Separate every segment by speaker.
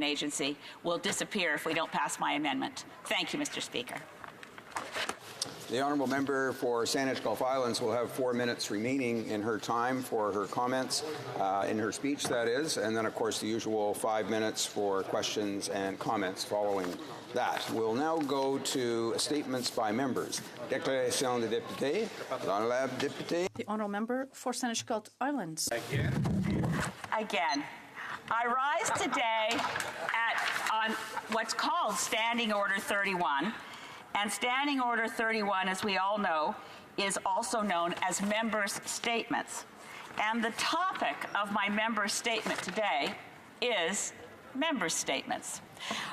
Speaker 1: agency will disappear if we don't pass my amendment. Thank you, Mr. Speaker.
Speaker 2: The honourable member for Saanich Gulf Islands will have 4 minutes remaining in her time for her comments, in her speech, that is, and then, of course, the usual 5 minutes for questions and comments following that. We'll now go to statements by members. Déclaration de député. L'honourable député.
Speaker 3: The honourable member for Saanich Gulf Islands.
Speaker 1: Again, I rise today on what's called Standing Order 31. And Standing Order 31, as we all know, is also known as members' statements. And the topic of my members' statement today is members' statements.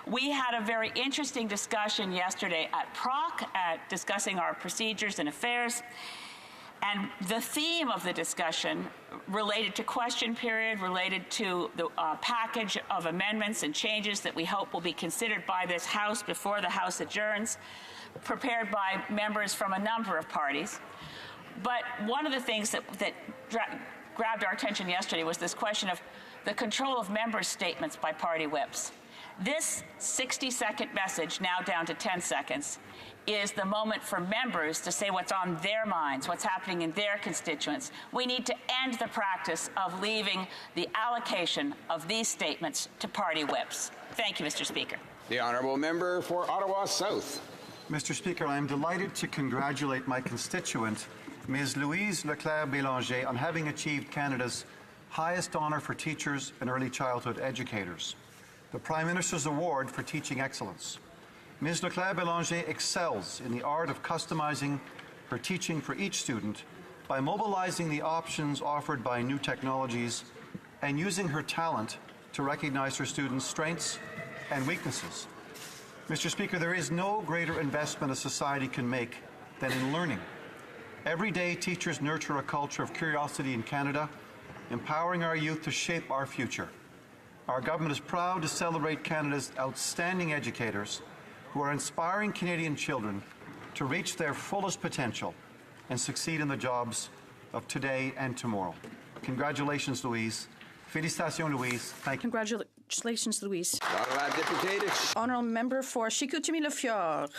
Speaker 1: We had a very interesting discussion yesterday at PROC, discussing our procedures and affairs. And the theme of the discussion related to question period, related to the package of amendments and changes that we hope will be considered by this House before the House adjourns, prepared by members from a number of parties. But one of the things that grabbed our attention yesterday was this question of the control of members' statements by party whips. This 60-second message, now down to 10 seconds, is the moment for members to say what's on their minds, what's happening in their constituents. We need to end the practice of leaving the allocation of these statements to party whips. Thank you, Mr. Speaker.
Speaker 2: The honourable member for Ottawa South.
Speaker 4: Mr. Speaker, I am delighted to congratulate my constituent, Ms. Louise Leclerc-Bélanger, on having achieved Canada's highest honour for teachers and early childhood educators, the Prime Minister's Award for Teaching Excellence. Ms. Leclerc-Bélanger excels in the art of customizing her teaching for each student by mobilizing the options offered by new technologies and using her talent to recognize her students' strengths and weaknesses. Mr. Speaker, there is no greater investment a society can make than in learning. Every day, teachers nurture a culture of curiosity in Canada, empowering our youth to shape our future. Our government is proud to celebrate Canada's outstanding educators who are inspiring Canadian children to reach their fullest potential and succeed in the jobs of today and tomorrow. Congratulations, Louise. Félicitations, Louise. Thank you.
Speaker 3: Congratulations, Louise. Honourable member for Chicoutimi-Le-Fjord.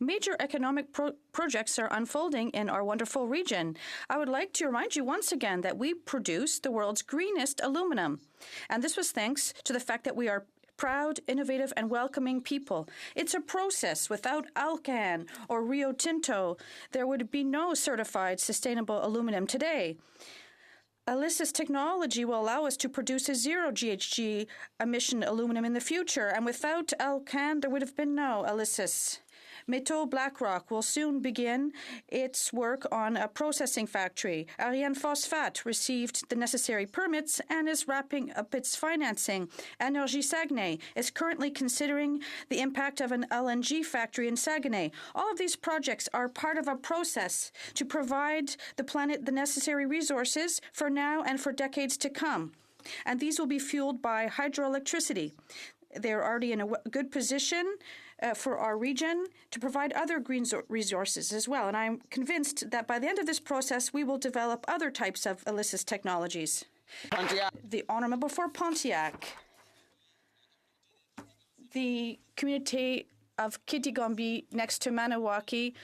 Speaker 3: Major economic projects are unfolding in our wonderful region. I would like to remind you once again that we produce the world's greenest aluminum. And this was thanks to the fact that we are proud, innovative, and welcoming people. It's a process. Without Alcan or Rio Tinto, there would be no certified sustainable aluminum today. ELYSIS technology will allow us to produce a zero GHG emission aluminum in the future, and without Alcan, there would have been no ELYSIS. Métaux Blackrock will soon begin its work on a processing factory. Ariane Phosphate received the necessary permits and is wrapping up its financing. Énergie Saguenay is currently considering the impact of an LNG factory in Saguenay. All of these projects are part of a process to provide the planet the necessary resources for now and for decades to come. And these will be fueled by hydroelectricity. They're already in a good position for our region to provide other green resources as well. And I'm convinced that by the end of this process, we will develop other types of ELYSIS technologies.
Speaker 2: Pontiac.
Speaker 3: The honourable for Pontiac. The community of Kitigombi next to Maniwaki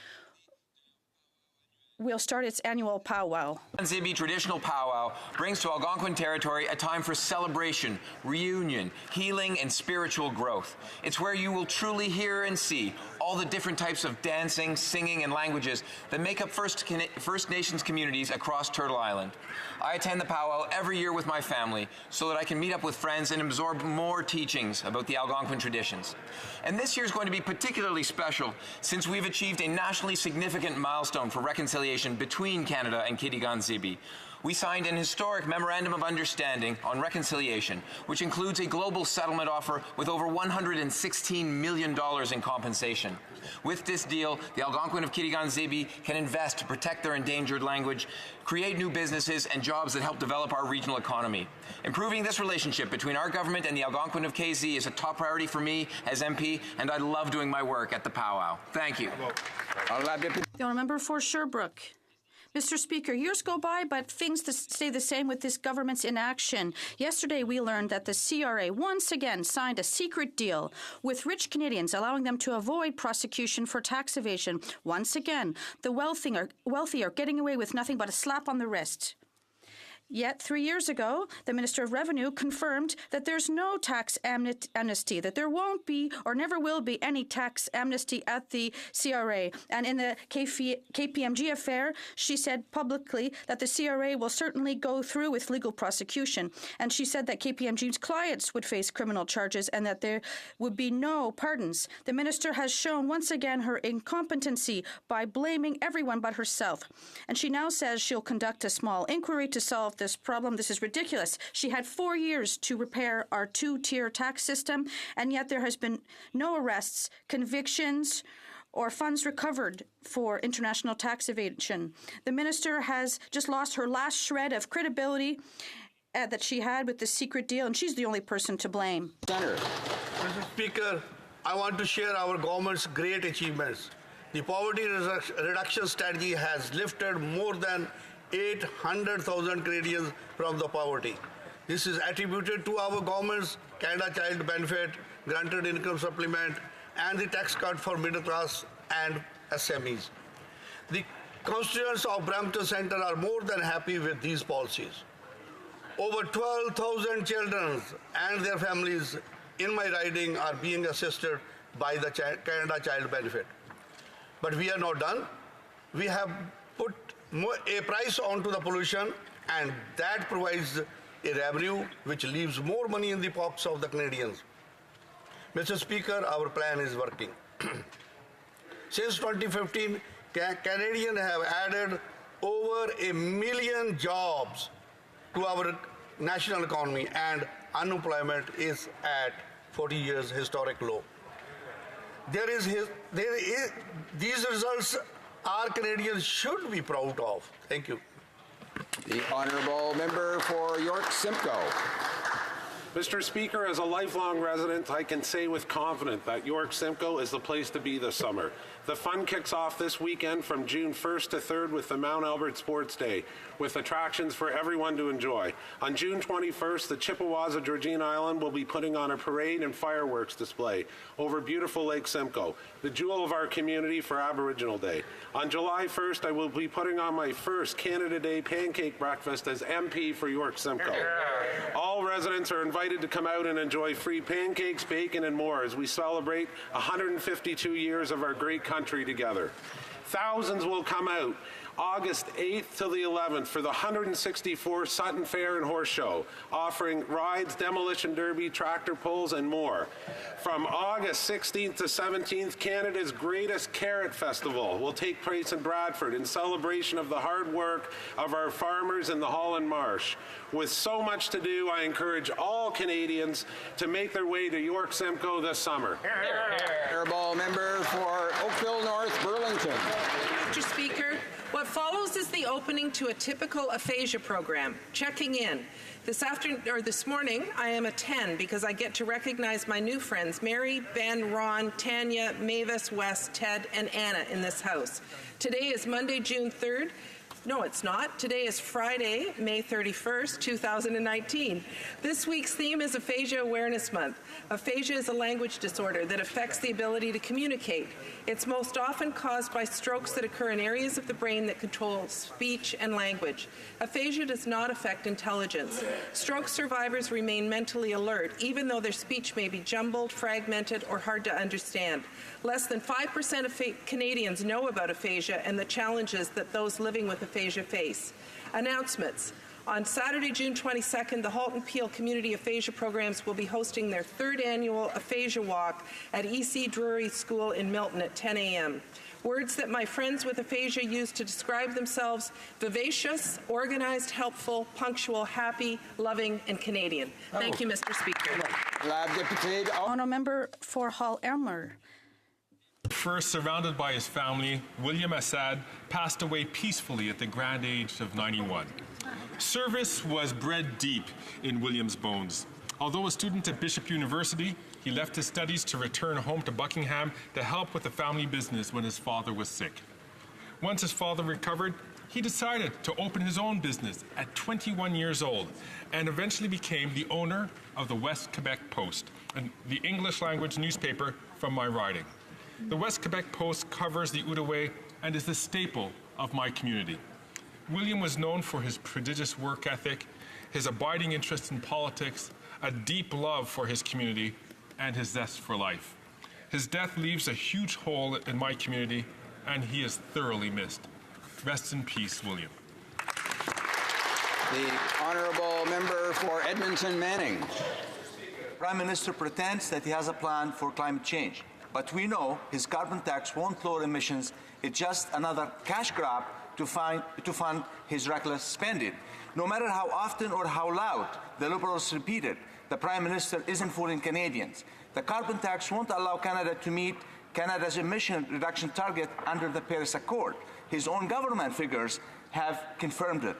Speaker 3: will start its annual powwow.
Speaker 5: Zibi traditional powwow brings to Algonquin territory a time for celebration, reunion, healing, and spiritual growth. It's where you will truly hear and see all the different types of dancing, singing, and languages that make up First Nations communities across Turtle Island. I attend the powwow every year with my family so that I can meet up with friends and absorb more teachings about the Algonquin traditions. And this year is going to be particularly special since we've achieved a nationally significant milestone for reconciliation between Canada and Kitigan-Zibi. We signed an historic Memorandum of Understanding on Reconciliation, which includes a global settlement offer with over $116 million in compensation. With this deal, the Algonquin of Kitigan-Zibi can invest to protect their endangered language, create new businesses and jobs that help develop our regional economy. Improving this relationship between our government and the Algonquin of KZ is a top priority for me as MP, and I love doing my work at the powwow. Thank you.
Speaker 3: The honourable member for Sherbrooke. Mr. Speaker, years go by, but things stay the same with this government's inaction. Yesterday, we learned that the CRA once again signed a secret deal with rich Canadians, allowing them to avoid prosecution for tax evasion. Once again, the wealthy are getting away with nothing but a slap on the wrist. Yet 3 years ago, the Minister of Revenue confirmed that there's no tax amnesty, that there won't be or never will be any tax amnesty at the CRA. And in the KPMG affair, she said publicly that the CRA will certainly go through with legal prosecution. And she said that KPMG's clients would face criminal charges and that there would be no pardons. The Minister has shown once again her incompetency by blaming everyone but herself. And she now says she'll conduct a small inquiry to solve this problem. This is ridiculous. She had 4 years to repair our two-tier tax system, and yet there has been no arrests, convictions, or funds recovered for international tax evasion. The minister has just lost her last shred of credibility that she had with the secret deal, and she's the only person to blame.
Speaker 2: Senator.
Speaker 6: Mr. Speaker, I want to share our government's great achievements. The poverty reduction strategy has lifted more than 800,000 Canadians from the poverty. This is attributed to our government's Canada Child Benefit, granted income supplement, and the tax cut for middle class and SMEs. The constituents of Brampton Centre are more than happy with these policies. Over 12,000 children and their families in my riding are being assisted by the Canada Child Benefit. But we are not done. We have put a price onto the pollution, and that provides a revenue which leaves more money in the pockets of the Canadians. Mr. Speaker, our plan is working. Since 2015, Canadians have added over 1 million jobs to our national economy, and unemployment is at 40 years historic low. These results our Canadians should be proud of. Thank you.
Speaker 2: The honourable member for York Simcoe.
Speaker 7: Mr. Speaker, as a lifelong resident, I can say with confidence that York Simcoe is the place to be this summer. The fun kicks off this weekend from June 1st to 3rd with the Mount Albert Sports Day, with attractions for everyone to enjoy. On June 21st, the Chippewas of Georgian Island will be putting on a parade and fireworks display over beautiful Lake Simcoe, the jewel of our community for Aboriginal Day. On July 1st, I will be putting on my first Canada Day pancake breakfast as MP for York Simcoe. All residents are invited to come out and enjoy free pancakes, bacon, and more as we celebrate 152 years of our great country together. Thousands will come out August 8th to the 11th for the 164th Sutton Fair and Horse Show, offering rides, demolition derby, tractor pulls, and more. From August 16th to 17th, Canada's greatest Carrot Festival will take place in Bradford in celebration of the hard work of our farmers in the Holland Marsh. With so much to do, I encourage all Canadians to make their way to York Simcoe this summer.
Speaker 2: Honourable member for Oakville North Burlington.
Speaker 8: Mr. Speaker, what follows is the opening to a typical aphasia program. Checking in. This morning, I am a 10 because I get to recognize my new friends, Mary, Ben, Ron, Tanya, Mavis, Wes, Ted, and Anna in this house. Today is Monday, June 3rd. No, it's not. Today is Friday, May 31st, 2019. This week's theme is Aphasia Awareness Month. Aphasia is a language disorder that affects the ability to communicate. It's most often caused by strokes that occur in areas of the brain that control speech and language. Aphasia does not affect intelligence. Stroke survivors remain mentally alert, even though their speech may be jumbled, fragmented, or hard to understand. Less than 5% of Canadians know about aphasia and the challenges that those living with aphasia face. Announcements. On Saturday, June 22nd, the Halton Peel Community Aphasia Programs will be hosting their 3rd annual Aphasia Walk at E.C. Drury School in Milton at 10 a.m. Words that my friends with aphasia use to describe themselves: vivacious, organized, helpful, punctual, happy, loving, and Canadian. Thank you, Mr. Speaker.
Speaker 3: Honourable member for Hull Elmer.
Speaker 9: First surrounded by his family, William Assad passed away peacefully at the grand age of 91. Service was bred deep in William's bones. Although a student at Bishop University, he left his studies to return home to Buckingham to help with the family business when his father was sick. Once his father recovered, he decided to open his own business at 21 years old and eventually became the owner of the West Quebec Post, the English language newspaper from my riding. The West Quebec Post covers the Outaouais and is the staple of my community. William was known for his prodigious work ethic, his abiding interest in politics, a deep love for his community, and his zest for life. His death leaves a huge hole in my community, and he is thoroughly missed. Rest in peace, William.
Speaker 2: The honourable member for Edmonton Manning.
Speaker 10: Prime Minister pretends that he has a plan for climate change, but we know his carbon tax won't lower emissions. It's just another cash grab to fund his reckless spending. No matter how often or how loud the Liberals repeat it, the Prime Minister isn't fooling Canadians. The carbon tax won't allow Canada to meet Canada's emission reduction target under the Paris Accord. His own government figures have confirmed it.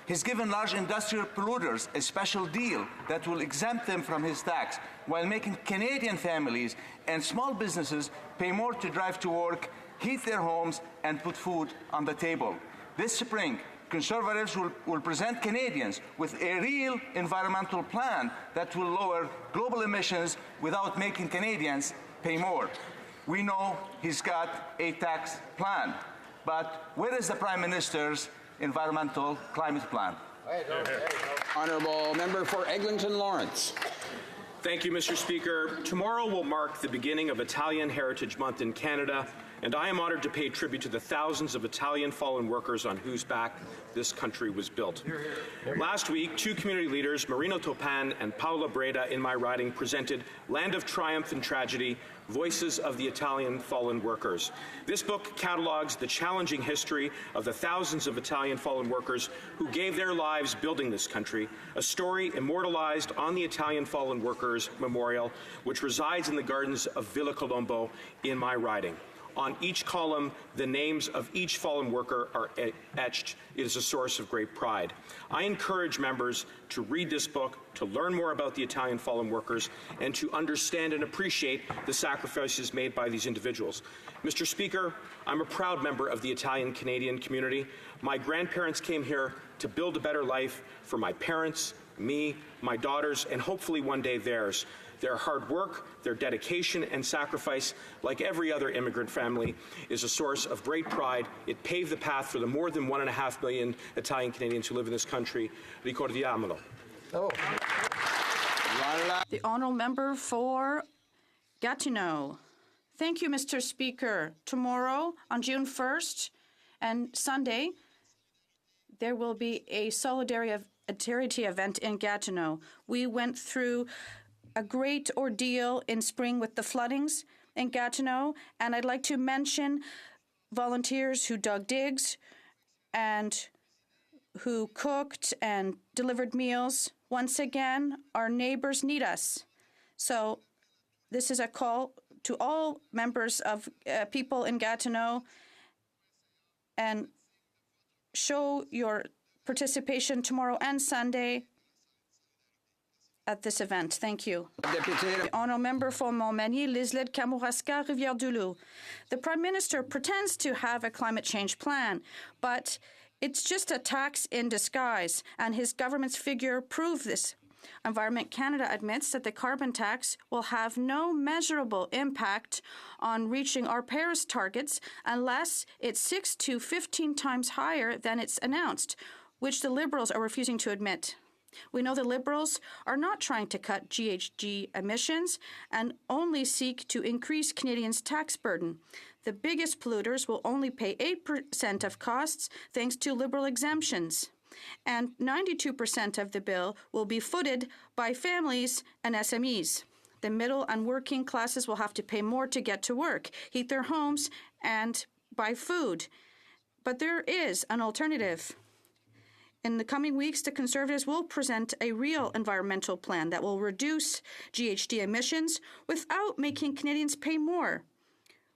Speaker 10: He's given large industrial polluters a special deal that will exempt them from his tax, while making Canadian families and small businesses pay more to drive to work, heat their homes, and put food on the table. This spring, Conservatives will present Canadians with a real environmental plan that will lower global emissions without making Canadians pay more. We know he's got a tax plan, but where is the Prime Minister's environmental climate plan?
Speaker 2: Honourable member for Eglinton Lawrence.
Speaker 11: Thank you, Mr. Speaker. Tomorrow will mark the beginning of Italian Heritage Month in Canada, and I am honored to pay tribute to the thousands of Italian fallen workers on whose back this country was built. Last week, two community leaders, Marino Topan and Paola Breda in my riding, presented Land of Triumph and Tragedy, Voices of the Italian Fallen Workers. This book catalogues the challenging history of the thousands of Italian fallen workers who gave their lives building this country, a story immortalized on the Italian Fallen Workers Memorial, which resides in the gardens of Villa Colombo in my riding. On each column, the names of each fallen worker are etched. It is a source of great pride. I encourage members to read this book, to learn more about the Italian fallen workers, and to understand and appreciate the sacrifices made by these individuals. Mr. Speaker, I'm a proud member of the Italian-Canadian community. My grandparents came here to build a better life for my parents, me, my daughters, and hopefully one day theirs. Their hard work, their dedication and sacrifice, like every other immigrant family, is a source of great pride. It paved the path for the more than 1.5 million Italian Canadians who live in this country. Ricordiamolo.
Speaker 3: The honourable member for Gatineau. Thank you, Mr. Speaker. Tomorrow, on June 1st and Sunday, there will be a solidarity event in Gatineau. We went through a great ordeal in spring with the floodings in Gatineau, and I'd like to mention volunteers who dug digs and who cooked and delivered meals. Once again, our neighbors need us. So this is a call to all members of people in Gatineau, and show your participation tomorrow and Sunday at this event. Thank you. The honourable member for Montmagny, Lizlette Kamouraska, Rivière-du-Loup. The Prime Minister pretends to have a climate change plan, but it's just a tax in disguise, and his government's figure prove this. Environment Canada admits that the carbon tax will have no measurable impact on reaching our Paris targets unless it's 6 to 15 times higher than it's announced, which the Liberals are refusing to admit. We know the Liberals are not trying to cut GHG emissions and only seek to increase Canadians' tax burden. The biggest polluters will only pay 8% of costs thanks to Liberal exemptions. And 92% of the bill will be footed by families and SMEs. The middle and working classes will have to pay more to get to work, heat their homes, and buy food. But there is an alternative. In the coming weeks, the Conservatives will present a real environmental plan that will reduce GHG emissions without making Canadians pay more.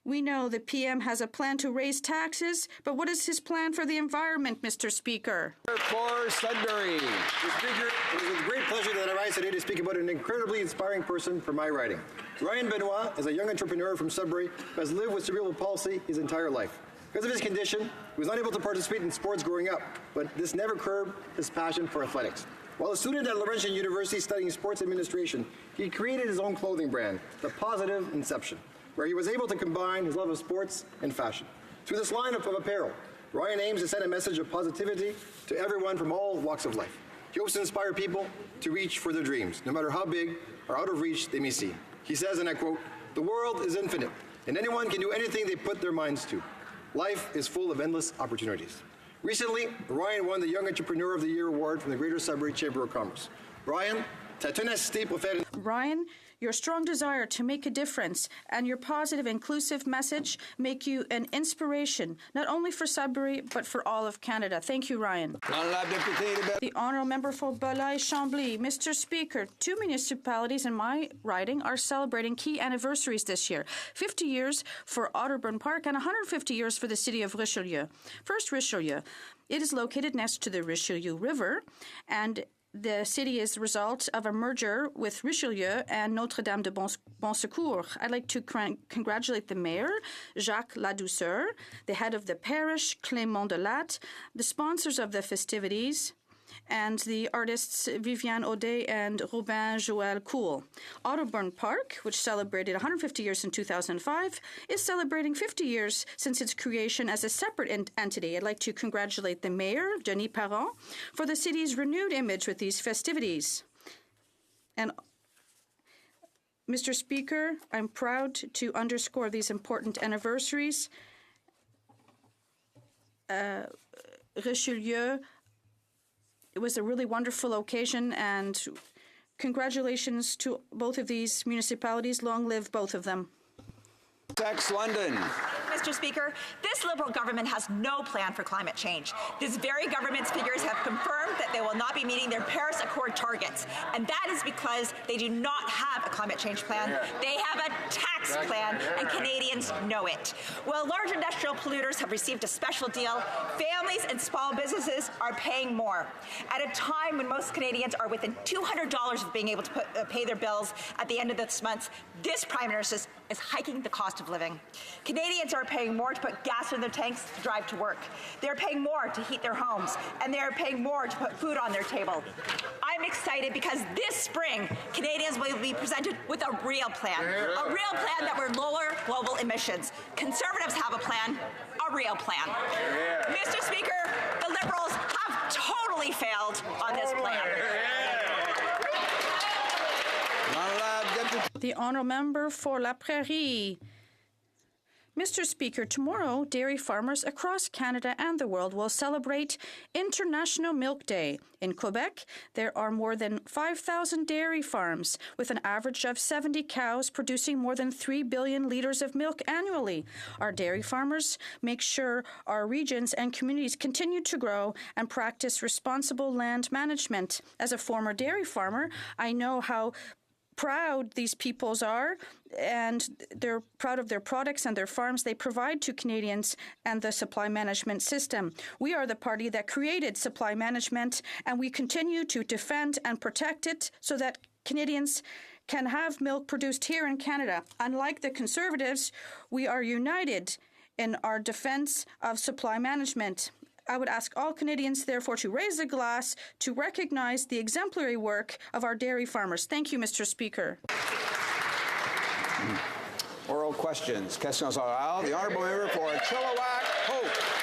Speaker 3: We know the PM has a plan to raise taxes, but what is his plan for the environment, Mr. Speaker?
Speaker 2: For Sudbury.
Speaker 12: Mr. Speaker, it is with great pleasure that I rise today to speak about an incredibly inspiring person from my riding. Ryan Benoit is a young entrepreneur from Sudbury who has lived with cerebral palsy his entire life. Because of his condition, he was unable to participate in sports growing up, but this never curbed his passion for athletics. While a student at Laurentian University studying sports administration, he created his own clothing brand, The Positive Inception, where he was able to combine his love of sports and fashion. Through this line of apparel, Ryan aims to send a message of positivity to everyone from all walks of life. He hopes to inspire people to reach for their dreams, no matter how big or out of reach they may seem. He says, and I quote, "The world is infinite, and anyone can do anything they put their minds to. Life is full of endless opportunities." Recently, Ryan won the Young Entrepreneur of the Year award from the Greater Sudbury Chamber of Commerce. Ryan, ta ténacité pour faire...
Speaker 3: Ryan, your strong desire to make a difference and your positive, inclusive message make you an inspiration, not only for Sudbury, but for all of Canada. Thank you, Ryan. The Honourable Member for Belleuil-Chambly. Mr. Speaker, 2 municipalities in my riding are celebrating key anniversaries this year. 50 years for Otterburn Park and 150 years for the city of Richelieu. First, Richelieu. It is located next to the Richelieu River, and the city is the result of a merger with Richelieu and Notre-Dame de Bon Secours. I'd like to congratulate the mayor, Jacques Ladouceur, the head of the parish, Clément Delatte, the sponsors of the festivities, and the artists Viviane Audet and Robin Joël Cool. Otterburn Park, which celebrated 150 years in 2005, is celebrating 50 years since its creation as a separate entity. I'd like to congratulate the mayor, Denis Parent, for the city's renewed image with these festivities. And Mr. Speaker, I'm proud to underscore these important anniversaries. Richelieu, it was a really wonderful occasion, and congratulations to both of these municipalities. Long live both of them.
Speaker 2: London.
Speaker 13: Mr. Speaker, this Liberal government has no plan for climate change. This very government's figures have confirmed that they will not be meeting their Paris Accord targets, and that is because they do not have a climate change plan. They have a tax plan, and Canadians know it. While large industrial polluters have received a special deal, families and small businesses are paying more. At a time when most Canadians are within $200 of being able to pay their bills at the end of this month, this Prime Minister is hiking the cost of living. Canadians are paying more to put gas in their tanks to drive to work. They're paying more to heat their homes, and they're paying more to put food on their table. I'm excited because this spring, Canadians will be presented with a real plan that will lower global emissions. Conservatives have a plan, a real plan. Mr. Speaker, the Liberals have totally failed on this plan.
Speaker 3: The Honourable Member for La Prairie. Mr. Speaker, tomorrow, dairy farmers across Canada and the world will celebrate International Milk Day. In Quebec, there are more than 5,000 dairy farms, with an average of 70 cows producing more than 3 billion litres of milk annually. Our dairy farmers make sure our regions and communities continue to grow and practice responsible land management. As a former dairy farmer, I know how proud these peoples are, and they're proud of their products and their farms they provide to Canadians and the supply management system. We are the party that created supply management, and we continue to defend and protect it so that Canadians can have milk produced here in Canada. Unlike the Conservatives, we are united in our defense of supply management. I would ask all Canadians, therefore, to raise a glass to recognize the exemplary work of our dairy farmers. Thank you, Mr. Speaker.
Speaker 2: Oral questions. Questions orales. The Honourable Member for Chilliwack, HoC.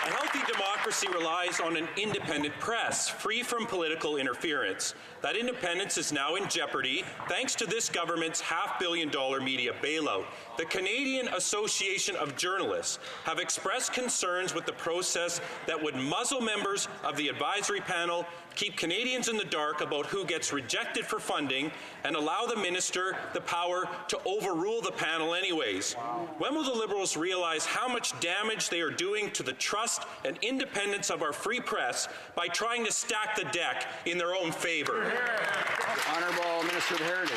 Speaker 14: A healthy democracy relies on an independent press, free from political interference. That independence is now in jeopardy thanks to this government's $500 million media bailout. The Canadian Association of Journalists have expressed concerns with the process that would muzzle members of the advisory panel, keep Canadians in the dark about who gets rejected for funding, and allow the minister the power to overrule the panel anyways. When will the Liberals realize how much damage they are doing to the trust and independence of our free press by trying to stack the deck in their own favor?
Speaker 2: Honourable Minister of Heritage.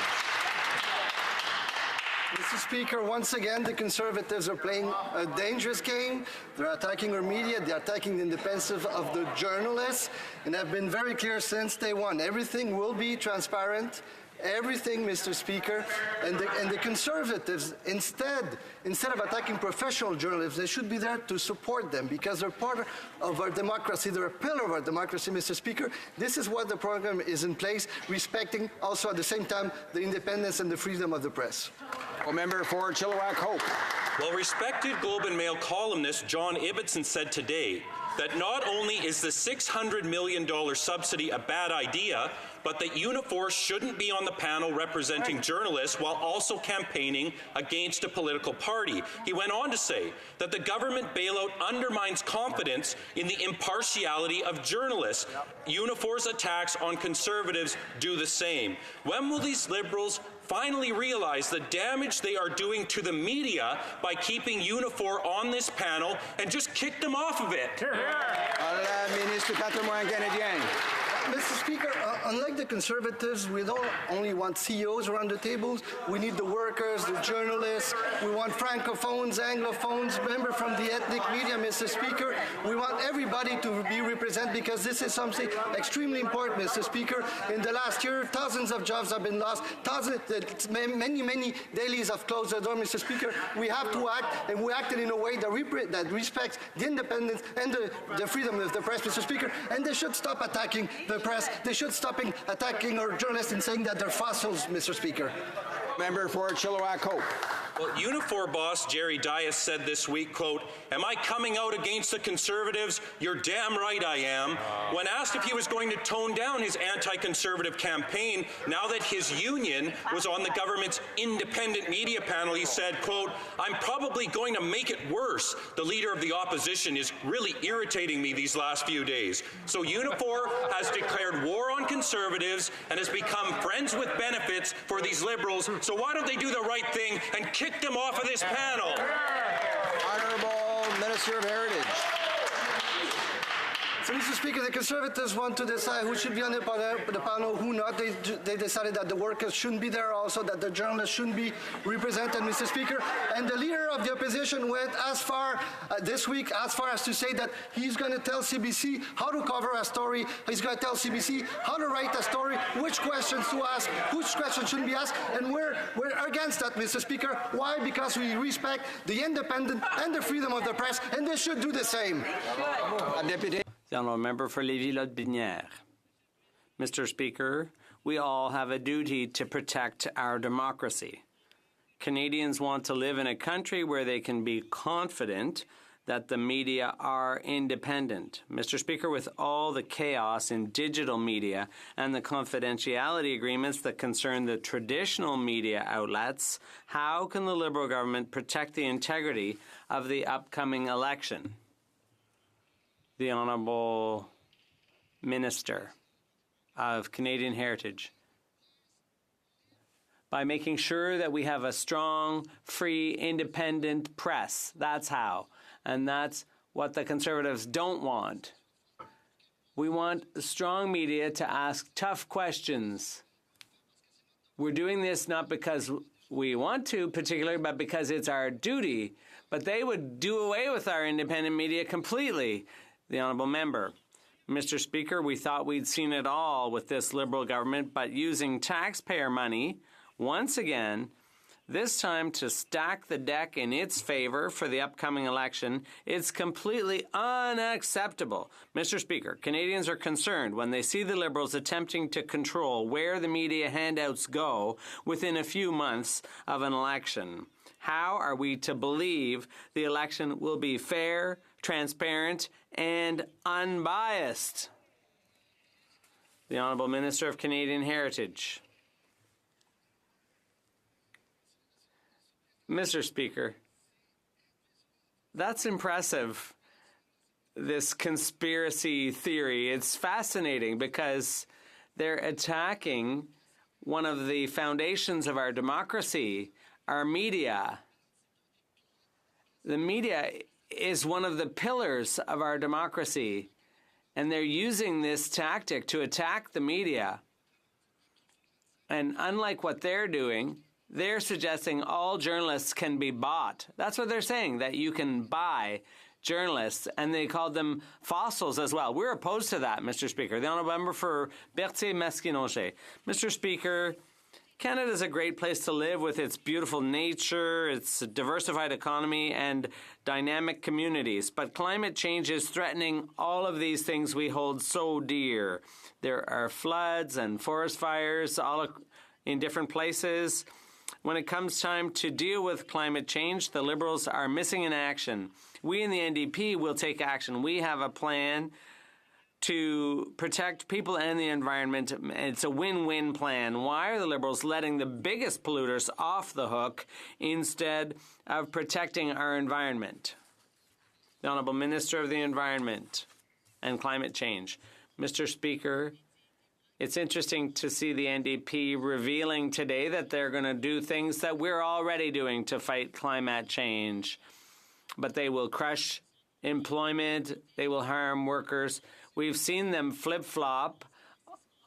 Speaker 12: Mr. Speaker, once again, the Conservatives are playing a dangerous game. They're attacking our media, they're attacking the independence of the journalists, and have been very clear since day one. Everything will be transparent. everything, Mr. Speaker, and the Conservatives, instead of attacking professional journalists, they should be there to support them because they're part of our democracy. They're a pillar of our democracy, Mr. Speaker. This is what the program is in place, respecting also at the same time the independence and the freedom of the press.
Speaker 2: Member for Chilliwack Hope.
Speaker 14: Well, respected Globe and Mail columnist John Ibbotson said today that not only is the $600 million subsidy a bad idea, but that Unifor shouldn't be on the panel representing journalists while also campaigning against a political party. He went on to say that the government bailout undermines confidence in the impartiality of journalists. Unifor's attacks on Conservatives do the same. When will these Liberals finally realize the damage they are doing to the media by keeping Unifor on this panel and just kick them off of it?
Speaker 2: Ministre Patrimoine Canadien.
Speaker 12: Mr. Speaker, unlike the Conservatives, we don't only want CEOs around the tables. We need the workers, the journalists. We want Francophones, Anglophones, members from the ethnic media, Mr. Speaker. We want everybody to be represented because this is something extremely important, Mr. Speaker. In the last year, thousands of jobs have been lost. Many dailies have closed their door, Mr. Speaker. We have to act, and we acted in a way that respects the independence and the freedom of the press, Mr. Speaker. And they should stop attacking the press. They should stop attacking our journalists and saying that they're fossils, Mr. Speaker.
Speaker 2: Member for Chilliwack Hope.
Speaker 14: Well, Unifor boss Jerry Dias said this week, quote, "Am I coming out against the Conservatives? You're damn right I am." When asked if he was going to tone down his anti-conservative campaign now that his union was on the government's independent media panel, he said, quote, "I'm probably going to make it worse. The leader of the opposition is really irritating me these last few days." So Unifor has declared war on Conservatives and has become friends with benefits for these Liberals. So why don't they do the right thing and kick them off of this panel?
Speaker 2: Honourable Minister of Heritage.
Speaker 12: So, Mr. Speaker, the Conservatives want to decide who should be on the panel, who not. They decided that the workers shouldn't be there, also that the journalists shouldn't be represented, Mr. Speaker. And the leader of the opposition went as far this week, as far as to say that he's going to tell CBC how to cover a story. He's going to tell CBC how to write a story, which questions to ask, which questions shouldn't be asked. And we're against that, Mr. Speaker. Why? Because we respect the independence and the freedom of the press, and they should do the same.
Speaker 2: Deputy.
Speaker 15: The honourable member for Lévis-Lotbinière. Mr. Speaker, we all have a duty to protect our democracy. Canadians want to live in a country where they can be confident that the media are independent. Mr. Speaker, with all the chaos in digital media and the confidentiality agreements that concern the traditional media outlets, how can the Liberal government protect the integrity of the upcoming election? The Honourable Minister of Canadian Heritage. By making sure that we have a strong, free, independent press. That's how. And that's what the Conservatives don't want. We want strong media to ask tough questions. We're doing this not because we want to particularly, but because it's our duty. But they would do away with our independent media completely. The Honourable Member. Mr. Speaker, we thought we'd seen it all with this Liberal government, but using taxpayer money, once again, this time to stack the deck in its favour for the upcoming election, it's completely unacceptable. Mr. Speaker, Canadians are concerned when they see the Liberals attempting to control where the media handouts go within a few months of an election. How are we to believe the election will be fair, transparent, and unbiased? The Honourable Minister of Canadian Heritage. Mr. Speaker, that's impressive, this conspiracy theory. It's fascinating because they're attacking one of the foundations of our democracy, our media. The media is one of the pillars of our democracy, and they're using this tactic to attack the media. And unlike what they're doing, they're suggesting all journalists can be bought. That's what they're saying, that you can buy journalists, and they called them fossils as well. We're opposed to that, Mr. Speaker. The Honourable Member for Berthier-Masquinongé. Mr. Speaker, Canada is a great place to live with its beautiful nature, its diversified economy, and dynamic communities. But climate change is threatening all of these things we hold so dear. There are floods and forest fires all in different places. When it comes time to deal with climate change, the Liberals are missing in action. We in the NDP will take action. We have a plan to protect people and the environment. It's a win-win plan. Why are the Liberals letting the biggest polluters off the hook instead of protecting our environment? The Honourable Minister of the Environment and Climate Change. Mr. Speaker, it's interesting to see the NDP revealing today that they're going to do things that we're already doing to fight climate change. But they will crush employment, they will harm workers. We've seen them flip-flop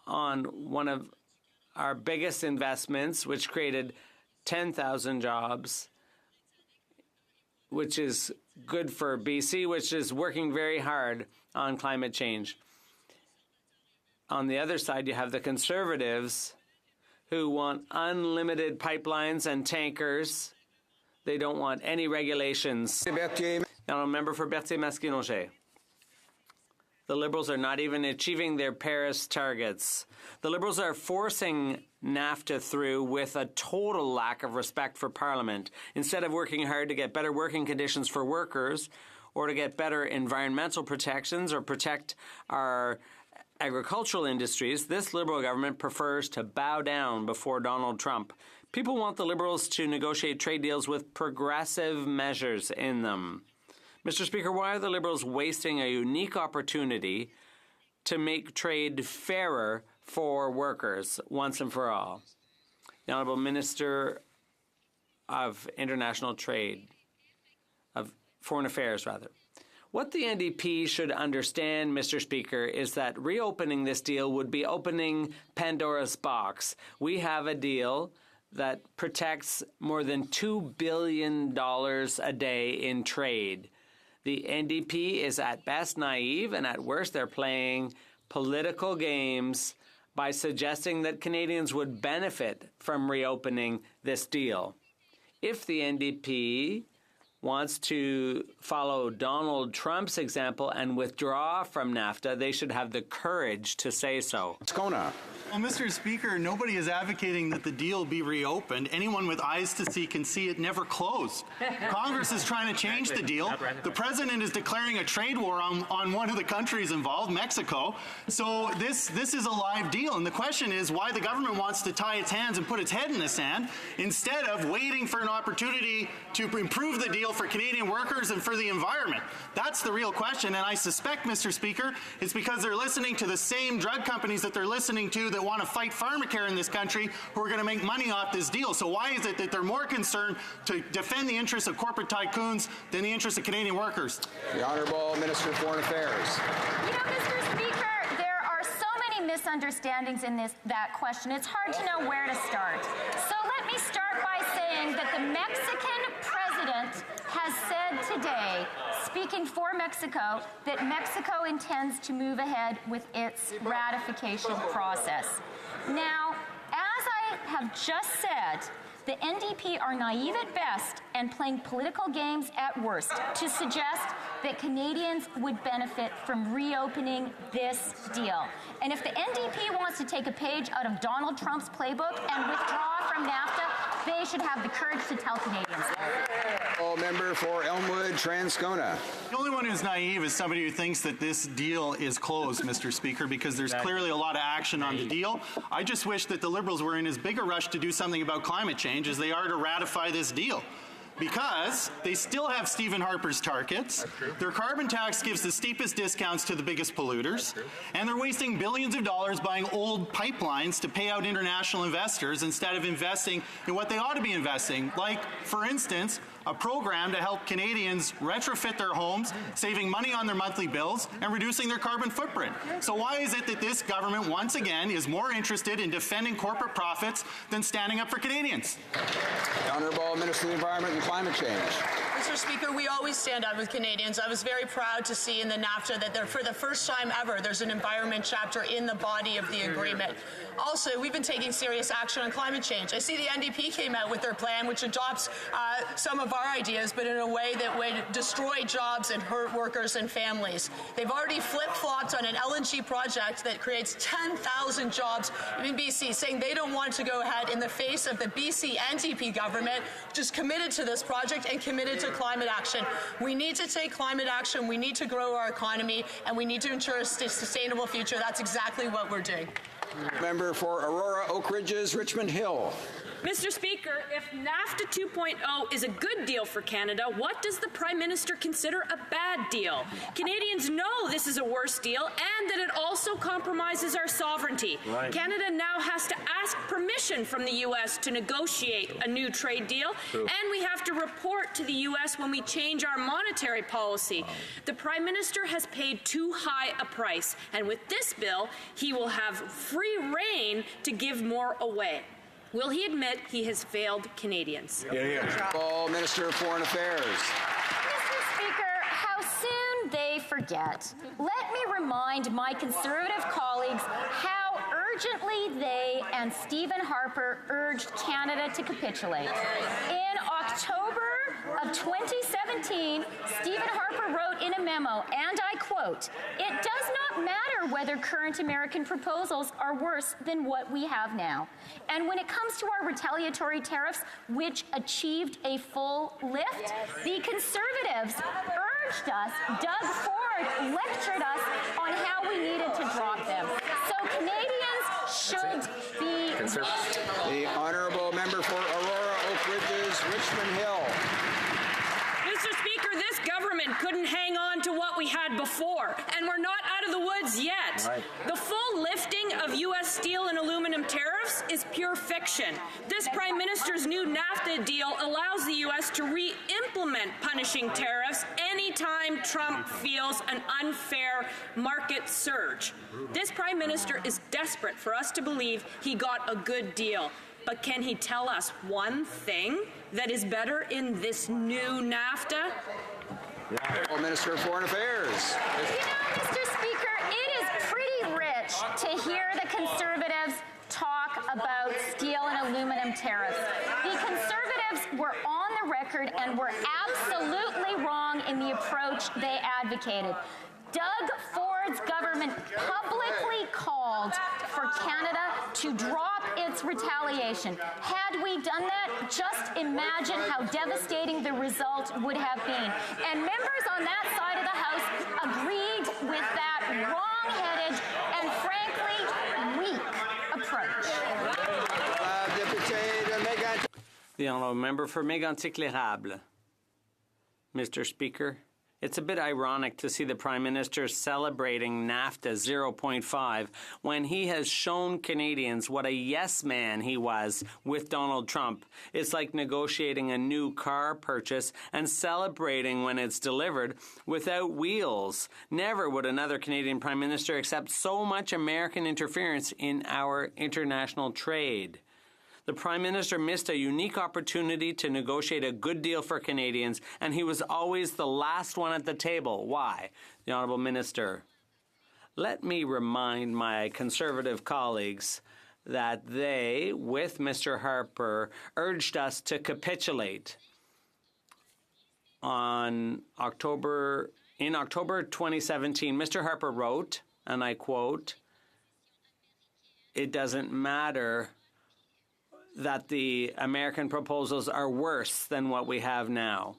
Speaker 15: on one of our biggest investments, which created 10,000 jobs, which is good for BC, which is working very hard on climate change. On the other side, you have the Conservatives who want unlimited pipelines and tankers. They don't want any regulations. Now, a member for Berthier-Masquinongé. The Liberals are not even achieving their Paris targets. The Liberals are forcing NAFTA through with a total lack of respect for Parliament. Instead of working hard to get better working conditions for workers or to get better environmental protections or protect our agricultural industries, this Liberal government prefers to bow down before Donald Trump. People want the Liberals to negotiate trade deals with progressive measures in them. Mr. Speaker, why are the Liberals wasting a unique opportunity to make trade fairer for workers once and for all? The Honourable Minister of International Trade, of Foreign Affairs, rather. What the NDP should understand, Mr. Speaker, is that reopening this deal would be opening Pandora's box. We have a deal that protects more than $2 billion a day in trade. The NDP is at best naive, and at worst they're playing political games by suggesting that Canadians would benefit from reopening this deal. If the NDP wants to follow Donald Trump's example and withdraw from NAFTA, they should have the courage to say so.
Speaker 16: Well, Mr. Speaker, nobody is advocating that the deal be reopened. Anyone with eyes to see can see it never closed. Congress is trying to change the deal. The president is declaring a trade war on one of the countries involved, Mexico. So this is a live deal. And the question is why the government wants to tie its hands and put its head in the sand instead of waiting for an opportunity to improve the deal for Canadian workers and for the environment. That's the real question. And I suspect, Mr. Speaker, it's because they're listening to the same drug companies that they're listening to that want to fight pharmacare in this country who are going to make money off this deal. So why is it that they're more concerned to defend the interests of corporate tycoons than the interests of Canadian workers?
Speaker 2: The Honourable Minister of Foreign Affairs.
Speaker 17: You know, Mr. Speaker, there are so many misunderstandings in that question. It's hard to know where to start. So let me start by saying that the Mexican president has said today, speaking for Mexico, that Mexico intends to move ahead with its ratification process. Now, as I have just said, the NDP are naive at best and playing political games at worst to suggest that Canadians would benefit from reopening this deal. And if the NDP wants to take a page out of Donald Trump's playbook and withdraw from NAFTA, they should have the courage to tell Canadians that.
Speaker 2: Member for Elmwood, Transcona.
Speaker 16: The only one who's naive is somebody who thinks that this deal is closed, Mr. Speaker, because there's clearly a lot of action on the deal. I just wish that the Liberals were in as big a rush to do something about climate change as they are to ratify this deal. Because they still have Stephen Harper's targets, their carbon tax gives the steepest discounts to the biggest polluters, and they're wasting billions of dollars buying old pipelines to pay out international investors instead of investing in what they ought to be investing, like, for instance, a program to help Canadians retrofit their homes, saving money on their monthly bills, and reducing their carbon footprint. So why is it that this government, once again, is more interested in defending corporate profits than standing up for Canadians?
Speaker 2: The Honourable Minister of the Environment and Climate Change.
Speaker 18: Mr. Speaker, we always stand up with Canadians. I was very proud to see in the NAFTA that for the first time ever, there's an environment chapter in the body of the agreement. Also, we've been taking serious action on climate change. I see the NDP came out with their plan, which adopts some of our ideas, but in a way that would destroy jobs and hurt workers and families. They've already flip-flopped on an LNG project that creates 10,000 jobs in BC, saying they don't want to go ahead in the face of the BC NDP government, which is committed to this project and committed to climate action. We need to take climate action, we need to grow our economy, and we need to ensure a sustainable future. That's exactly what we're doing.
Speaker 2: Member for Aurora, Oak Ridges, Richmond Hill.
Speaker 19: Mr. Speaker, if NAFTA 2.0 is a good deal for Canada, what does the Prime Minister consider a bad deal? Canadians know this is a worse deal and that it also compromises our sovereignty. Right. Canada now has to ask permission from the U.S. to negotiate a new trade deal, and we have to report to the U.S. when we change our monetary policy. The Prime Minister has paid too high a price, and with this bill, he will have free rein to give more away. Will he admit he has failed Canadians?
Speaker 2: Minister of Foreign Affairs.
Speaker 17: Mr. Speaker, how soon they forget. Let me remind my Conservative colleagues how urgently they and Stephen Harper urged Canada to capitulate. In October of 2017, Stephen Harper wrote in a memo, and I quote, "It does not matter whether current American proposals are worse than what we have now. And when it comes to our retaliatory tariffs, which achieved a full lift, the Conservatives urged us, Doug Ford lectured us on how we needed to drop them. So Canadians should be..."
Speaker 2: The honourable member for Aurora, Oak Ridges, Richmond Hill.
Speaker 19: Mr. Speaker, this government couldn't hang on to what we had before, and we're not out of the woods yet. Right. The full lifting of U.S. steel and aluminum tariffs is pure fiction. This Prime Minister's new NAFTA deal allows the U.S. to re-implement punishing tariffs anytime Trump feels an unfair market surge. This Prime Minister is desperate for us to believe he got a good deal. But can he tell us one thing that is better in this new NAFTA?
Speaker 2: Minister of Foreign Affairs.
Speaker 17: You know, Mr. Speaker, it is pretty rich to hear the Conservatives talk about steel and aluminum tariffs. The Conservatives were on the record and were absolutely wrong in the approach they advocated. Doug Ford's government publicly called for Canada to drop its retaliation. Had we done that, just imagine how devastating the result would have been. And members on that side of the House agreed with that wrong-headed and frankly weak approach.
Speaker 15: The honourable member for Mégantic-l'Érable. Mr. Speaker, it's a bit ironic to see the Prime Minister celebrating NAFTA 0.5 when he has shown Canadians what a yes man he was with Donald Trump. It's like negotiating a new car purchase and celebrating when it's delivered without wheels. Never would another Canadian Prime Minister accept so much American interference in our international trade. The Prime Minister missed a unique opportunity to negotiate a good deal for Canadians, and he was always the last one at the table. Why? The Honourable Minister. Let me remind my Conservative colleagues that they, with Mr. Harper, urged us to capitulate. In October 2017, Mr. Harper wrote, and I quote, "It doesn't matter that the American proposals are worse than what we have now."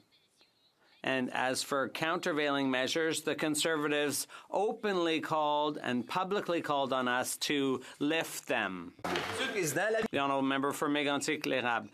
Speaker 15: And as for countervailing measures, the Conservatives openly called and publicly called on us to lift them. The honourable member for Mégantic-l'Érable.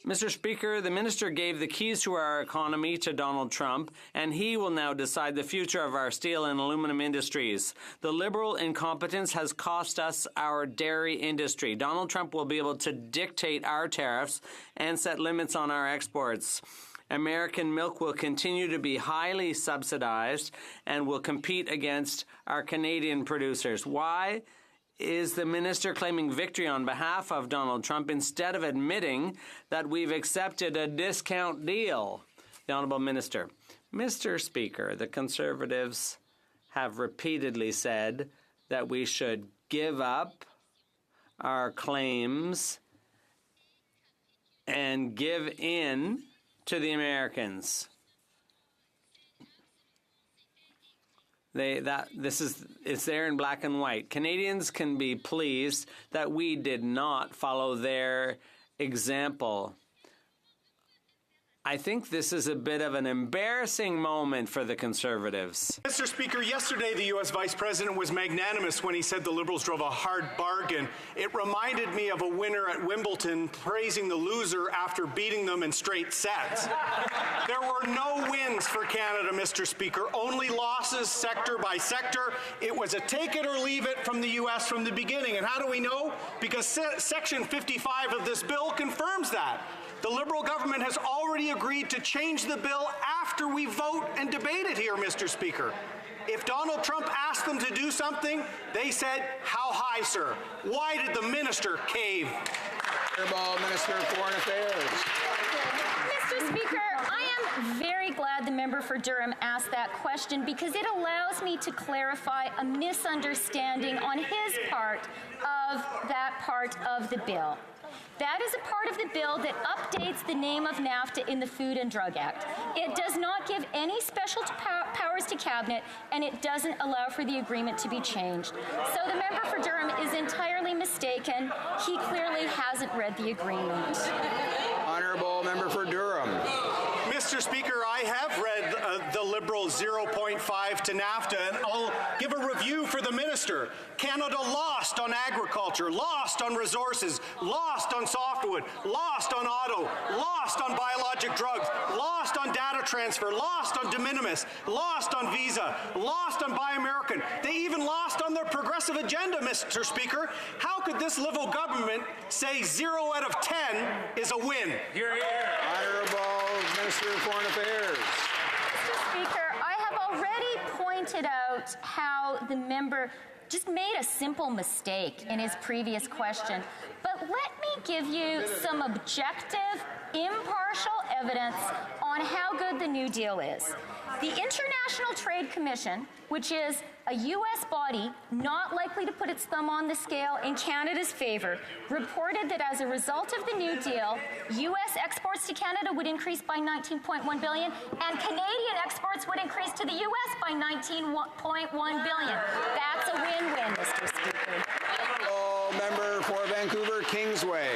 Speaker 15: Mr. Speaker, the minister gave the keys to our economy to Donald Trump, and he will now decide the future of our steel and aluminum industries. The Liberal incompetence has cost us our dairy industry. Donald Trump will be able to dictate our tariffs and set limits on our exports. American milk will continue to be highly subsidized and will compete against our Canadian producers. Why is the minister claiming victory on behalf of Donald Trump instead of admitting that we've accepted a discount deal? The Honourable Minister. Mr. Speaker, the Conservatives have repeatedly said that we should give up our claims and give in to the Americans. It's there in black and white. Canadians can be pleased that we did not follow their example. I think this is a bit of an embarrassing moment for the Conservatives.
Speaker 20: Mr. Speaker, yesterday the U.S. Vice President was magnanimous when he said the Liberals drove a hard bargain. It reminded me of a winner at Wimbledon praising the loser after beating them in straight sets. There were no wins for Canada, Mr. Speaker, only losses sector by sector. It was a take it or leave it from the U.S. from the beginning. And how do we know? Because Section 55 of this bill confirms that. The Liberal government has already agreed to change the bill after we vote and debate it here, Mr. Speaker. If Donald Trump asked them to do something, they said, "How high, sir?" Why did the minister cave?
Speaker 2: Honourable Minister of Foreign Affairs.
Speaker 17: Mr. Speaker, I am very glad the member for Durham asked that question because it allows me to clarify a misunderstanding on his part of that part of the bill. That is a part of the bill that updates the name of NAFTA in the Food and Drug Act. It does not give any special powers to Cabinet, and it doesn't allow for the agreement to be changed. So the member for Durham is entirely mistaken. He clearly hasn't read the agreement.
Speaker 2: Honourable member for Durham.
Speaker 20: Mr. Speaker, I have read the Liberal 0.5 to NAFTA, and I'll give a review for the minister. Canada lost on agriculture, lost on resources, lost on softwood, lost on auto, lost on biologic drugs, lost on data transfer, lost on de minimis, lost on visa, lost on Buy American. They even lost on their progressive agenda, Mr. Speaker. How could this Liberal government say 0 out of 10 is a win?
Speaker 2: Hear, hear. Honourable Minister of Foreign Affairs.
Speaker 17: Mr. Speaker, I have already pointed out how the member just made a simple mistake in his previous question. But let me give you some objective, impartial evidence on how good the New Deal is. The International Trade Commission, which is a U.S. body not likely to put its thumb on the scale in Canada's favor, reported that as a result of the New Deal, U.S. exports to Canada would increase by $19.1 billion, and Canadian exports would increase to the U.S. by $19.1 billion. That's a win-win, Mr. Speaker.
Speaker 2: Member for Vancouver Kingsway.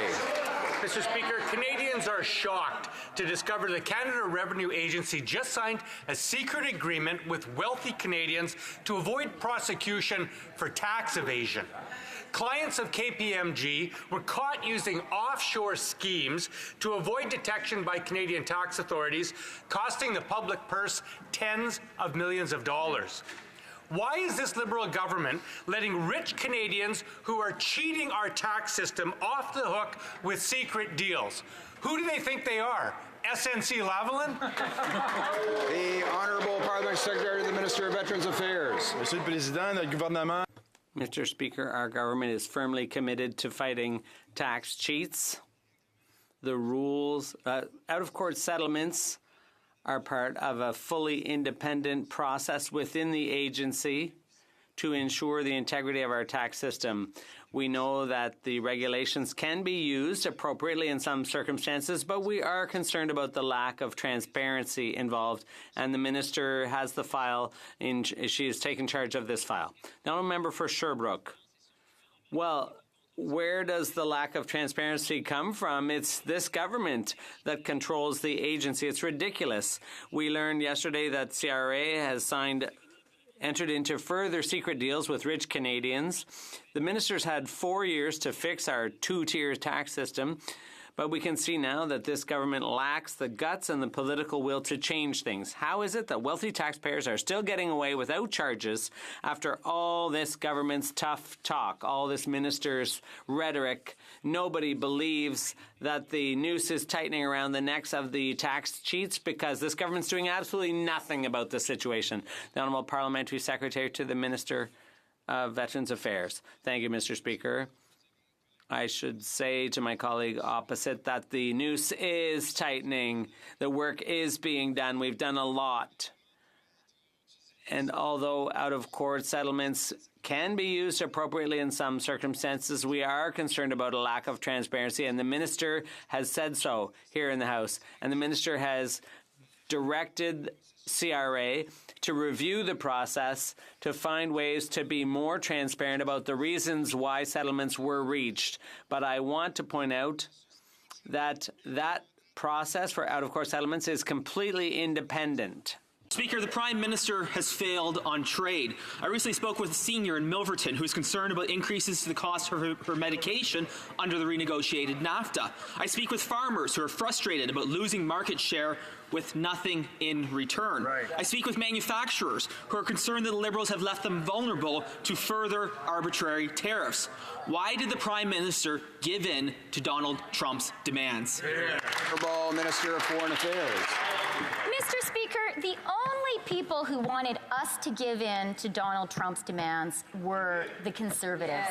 Speaker 21: Mr. Speaker, Canadians are shocked to discover the Canada Revenue Agency just signed a secret agreement with wealthy Canadians to avoid prosecution for tax evasion. Clients of KPMG were caught using offshore schemes to avoid detection by Canadian tax authorities, costing the public purse tens of millions of dollars. Why is this Liberal government letting rich Canadians who are cheating our tax system off the hook with secret deals? Who do they think they are? SNC Lavalin?
Speaker 2: The Honourable Parliament Secretary to the Minister of Veterans Affairs.
Speaker 22: Monsieur le Président, notre gouvernement.
Speaker 15: Mr. Speaker, our government is firmly committed to fighting tax cheats. The rules, out-of-court settlements are part of a fully independent process within the agency to ensure the integrity of our tax system. We know that the regulations can be used appropriately in some circumstances, but we are concerned about the lack of transparency involved, and the minister has the file. She has taken charge of this file. Now, a member for Sherbrooke. Well, where does the lack of transparency come from? It's this government that controls the agency. It's ridiculous. We learned yesterday that CRA has entered into further secret deals with rich Canadians. The ministers had 4 years to fix our two-tier tax system, but we can see now that this government lacks the guts and the political will to change things. How is it that wealthy taxpayers are still getting away without charges after all this government's tough talk, all this minister's rhetoric? Nobody believes that the noose is tightening around the necks of the tax cheats because this government's doing absolutely nothing about the situation. The Honourable Parliamentary Secretary to the Minister of Veterans Affairs. Thank you, Mr. Speaker. I should say to my colleague opposite that the noose is tightening. The work is being done. We've done a lot. And although out-of-court settlements can be used appropriately in some circumstances, we are concerned about a lack of transparency, and the minister has said so here in the House. And the minister has directed CRA to review the process to find ways to be more transparent about the reasons why settlements were reached. But I want to point out that that process for out-of-court settlements is completely independent.
Speaker 1: Speaker, the Prime Minister has failed on trade. I recently spoke with a senior in Milverton who is concerned about increases to the cost of her medication under the renegotiated NAFTA. I speak with farmers who are frustrated about losing market share with nothing in return. Right. I speak with manufacturers who are concerned that the Liberals have left them vulnerable to further arbitrary tariffs. Why did the Prime Minister give in to Donald Trump's demands?
Speaker 2: Honourable Minister of Foreign Affairs.
Speaker 17: Mr. Speaker, the only people who wanted us to give in to Donald Trump's demands were the Conservatives.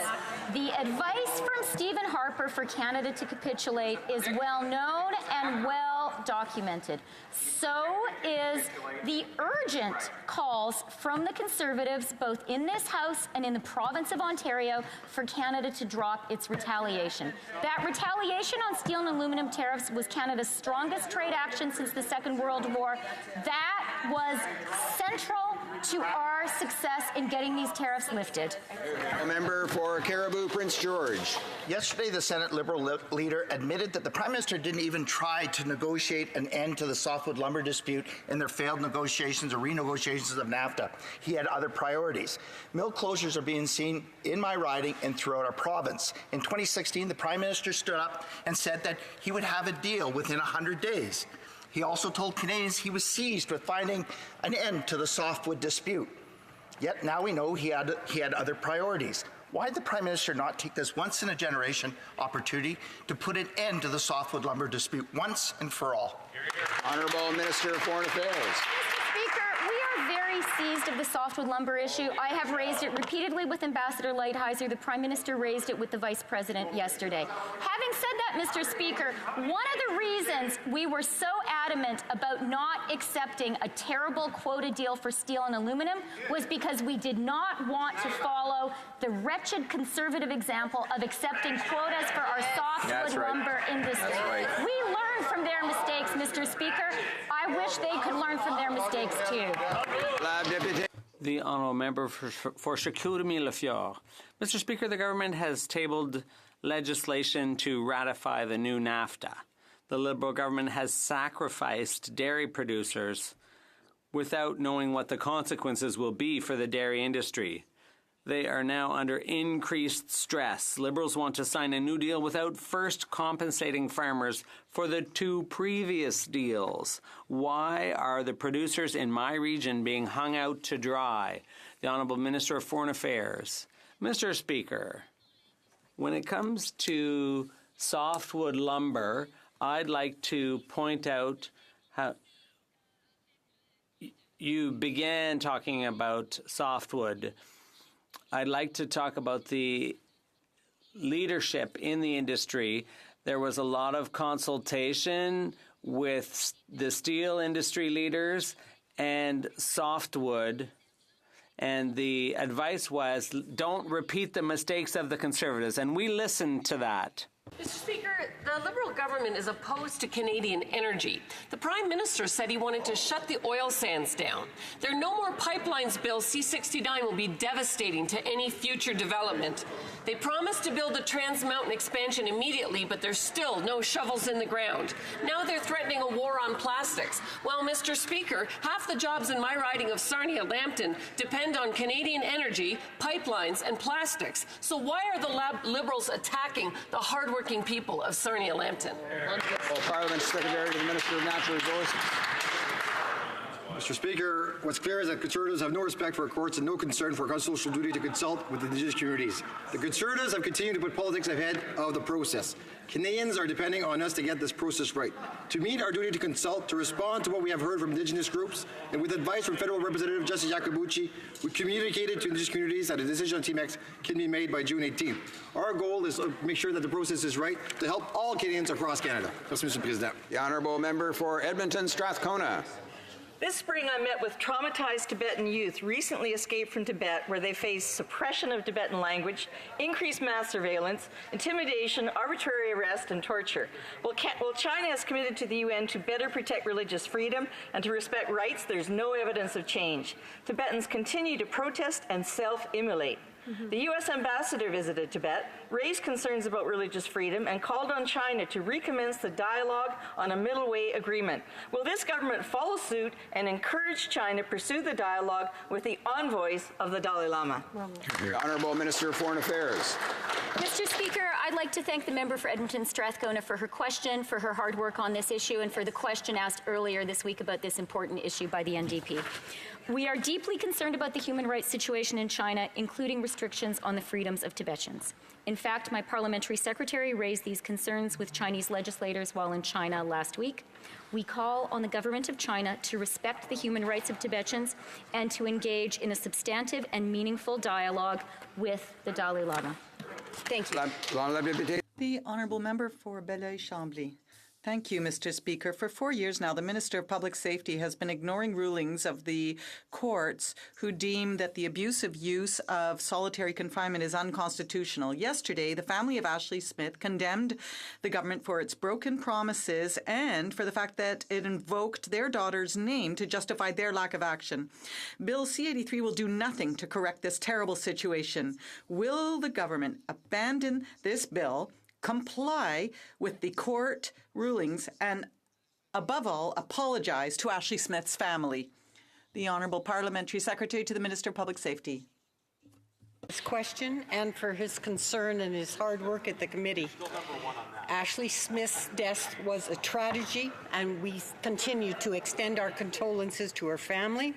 Speaker 17: The advice from Stephen Harper for Canada to capitulate is well known and well documented. So is the urgent calls from the Conservatives, both in this House and in the province of Ontario, for Canada to drop its retaliation. That retaliation on steel and aluminum tariffs was Canada's strongest trade action since the Second World War. That was central to our success in getting these tariffs lifted.
Speaker 2: A member for Caribou Prince George.
Speaker 4: Yesterday, the Senate Liberal leader admitted that the Prime Minister didn't even try to negotiate an end to the softwood lumber dispute in their failed negotiations or renegotiations of NAFTA. He had other priorities. Mill closures are being seen in my riding and throughout our province. In 2016, the Prime Minister stood up and said that he would have a deal within 100 days. He also told Canadians he was seized with finding an end to the softwood dispute. Yet now we know he had other priorities. Why did the Prime Minister not take this once-in-a-generation opportunity to put an end to the softwood lumber dispute once and for all?
Speaker 2: Honourable Minister of Foreign Affairs.
Speaker 17: Speaker, we are very seized of the softwood lumber issue. I have raised it repeatedly with Ambassador Lighthizer. The Prime Minister raised it with the Vice President yesterday. Having said that, Mr. Speaker, one of the reasons we were so adamant about not accepting a terrible quota deal for steel and aluminum was because we did not want to follow the wretched Conservative example of accepting quotas for our softwood lumber industry. We learned from their mistakes, Mr. Speaker. I wish they could learn from their mistakes too.
Speaker 15: The honourable member for Chicoutimi-Leflore. Mr. Speaker, the government has tabled legislation to ratify the new NAFTA. The Liberal government has sacrificed dairy producers without knowing what the consequences will be for the dairy industry. They are now under increased stress. Liberals want to sign a new deal without first compensating farmers for the two previous deals. Why are the producers in my region being hung out to dry? The Honourable Minister of Foreign Affairs. Mr. Speaker, when it comes to softwood lumber, I'd like to point out how you began talking about softwood. I'd like to talk about the leadership in the industry. There was a lot of consultation with the steel industry leaders and softwood, and the advice was, don't repeat the mistakes of the Conservatives, and we listened to that.
Speaker 23: Mr. Speaker, the Liberal government is opposed to Canadian energy. The Prime Minister said he wanted to shut the oil sands down. There are no more pipelines bill. C-69 will be devastating to any future development. They promised to build a Trans Mountain expansion immediately, but there's still no shovels in the ground. Now they're threatening a war on plastics. Well, Mr. Speaker, half the jobs in my riding of Sarnia-Lambton depend on Canadian energy, pipelines, and plastics. So why are the Liberals attacking the hardworking people of Sarnia-Lambton?
Speaker 2: Parliament Secretary to the Minister of Natural Resources.
Speaker 12: Mr. Speaker, what's clear is that Conservatives have no respect for courts and no concern for constitutional duty to consult with Indigenous communities. The Conservatives have continued to put politics ahead of the process. Canadians are depending on us to get this process right, to meet our duty to consult, to respond to what we have heard from Indigenous groups, and with advice from Federal Representative Justice Yacobucci, we communicated to Indigenous communities that a decision on TMX can be made by June 18th. Our goal is to make sure that the process is right to help all Canadians across Canada. Merci, Mr. President.
Speaker 2: The honourable member for Edmonton Strathcona.
Speaker 5: This spring, I met with traumatized Tibetan youth recently escaped from Tibet, where they face suppression of Tibetan language, increased mass surveillance, intimidation, arbitrary arrest, and torture. While China has committed to the UN to better protect religious freedom and to respect rights, there's no evidence of change. Tibetans continue to protest and self-immolate. The U.S. ambassador visited Tibet, raised concerns about religious freedom, and called on China to recommence the dialogue on a middle way agreement. Will this government follow suit and encourage China to pursue the dialogue with the envoys of the Dalai Lama?
Speaker 2: The Honourable Minister of Foreign Affairs.
Speaker 17: Mr. Speaker, I'd like to thank the member for Edmonton Strathcona for her question, for her hard work on this issue, and for the question asked earlier this week about this important issue by the NDP. We are deeply concerned about the human rights situation in China, including restrictions on the freedoms of Tibetans. In fact, my parliamentary secretary raised these concerns with Chinese legislators while in China last week. We call on the government of China to respect the human rights of Tibetans and to engage in a substantive and meaningful dialogue with the Dalai Lama. Thank you.
Speaker 6: The honourable member for Belleuil-Chambly. Thank you, Mr. Speaker. For 4 years now, the Minister of Public Safety has been ignoring rulings of the courts who deem that the abusive use of solitary confinement is unconstitutional. Yesterday, the family of Ashley Smith condemned the government for its broken promises and for the fact that it invoked their daughter's name to justify their lack of action. Bill C-83 will do nothing to correct this terrible situation. Will the government abandon this bill, comply with the court rulings, and, above all, apologize to Ashley Smith's family? The Honourable Parliamentary Secretary to the Minister of Public Safety.
Speaker 7: His question and for his concern and his hard work at the committee. Ashley Smith's death was a tragedy, and we continue to extend our condolences to her family.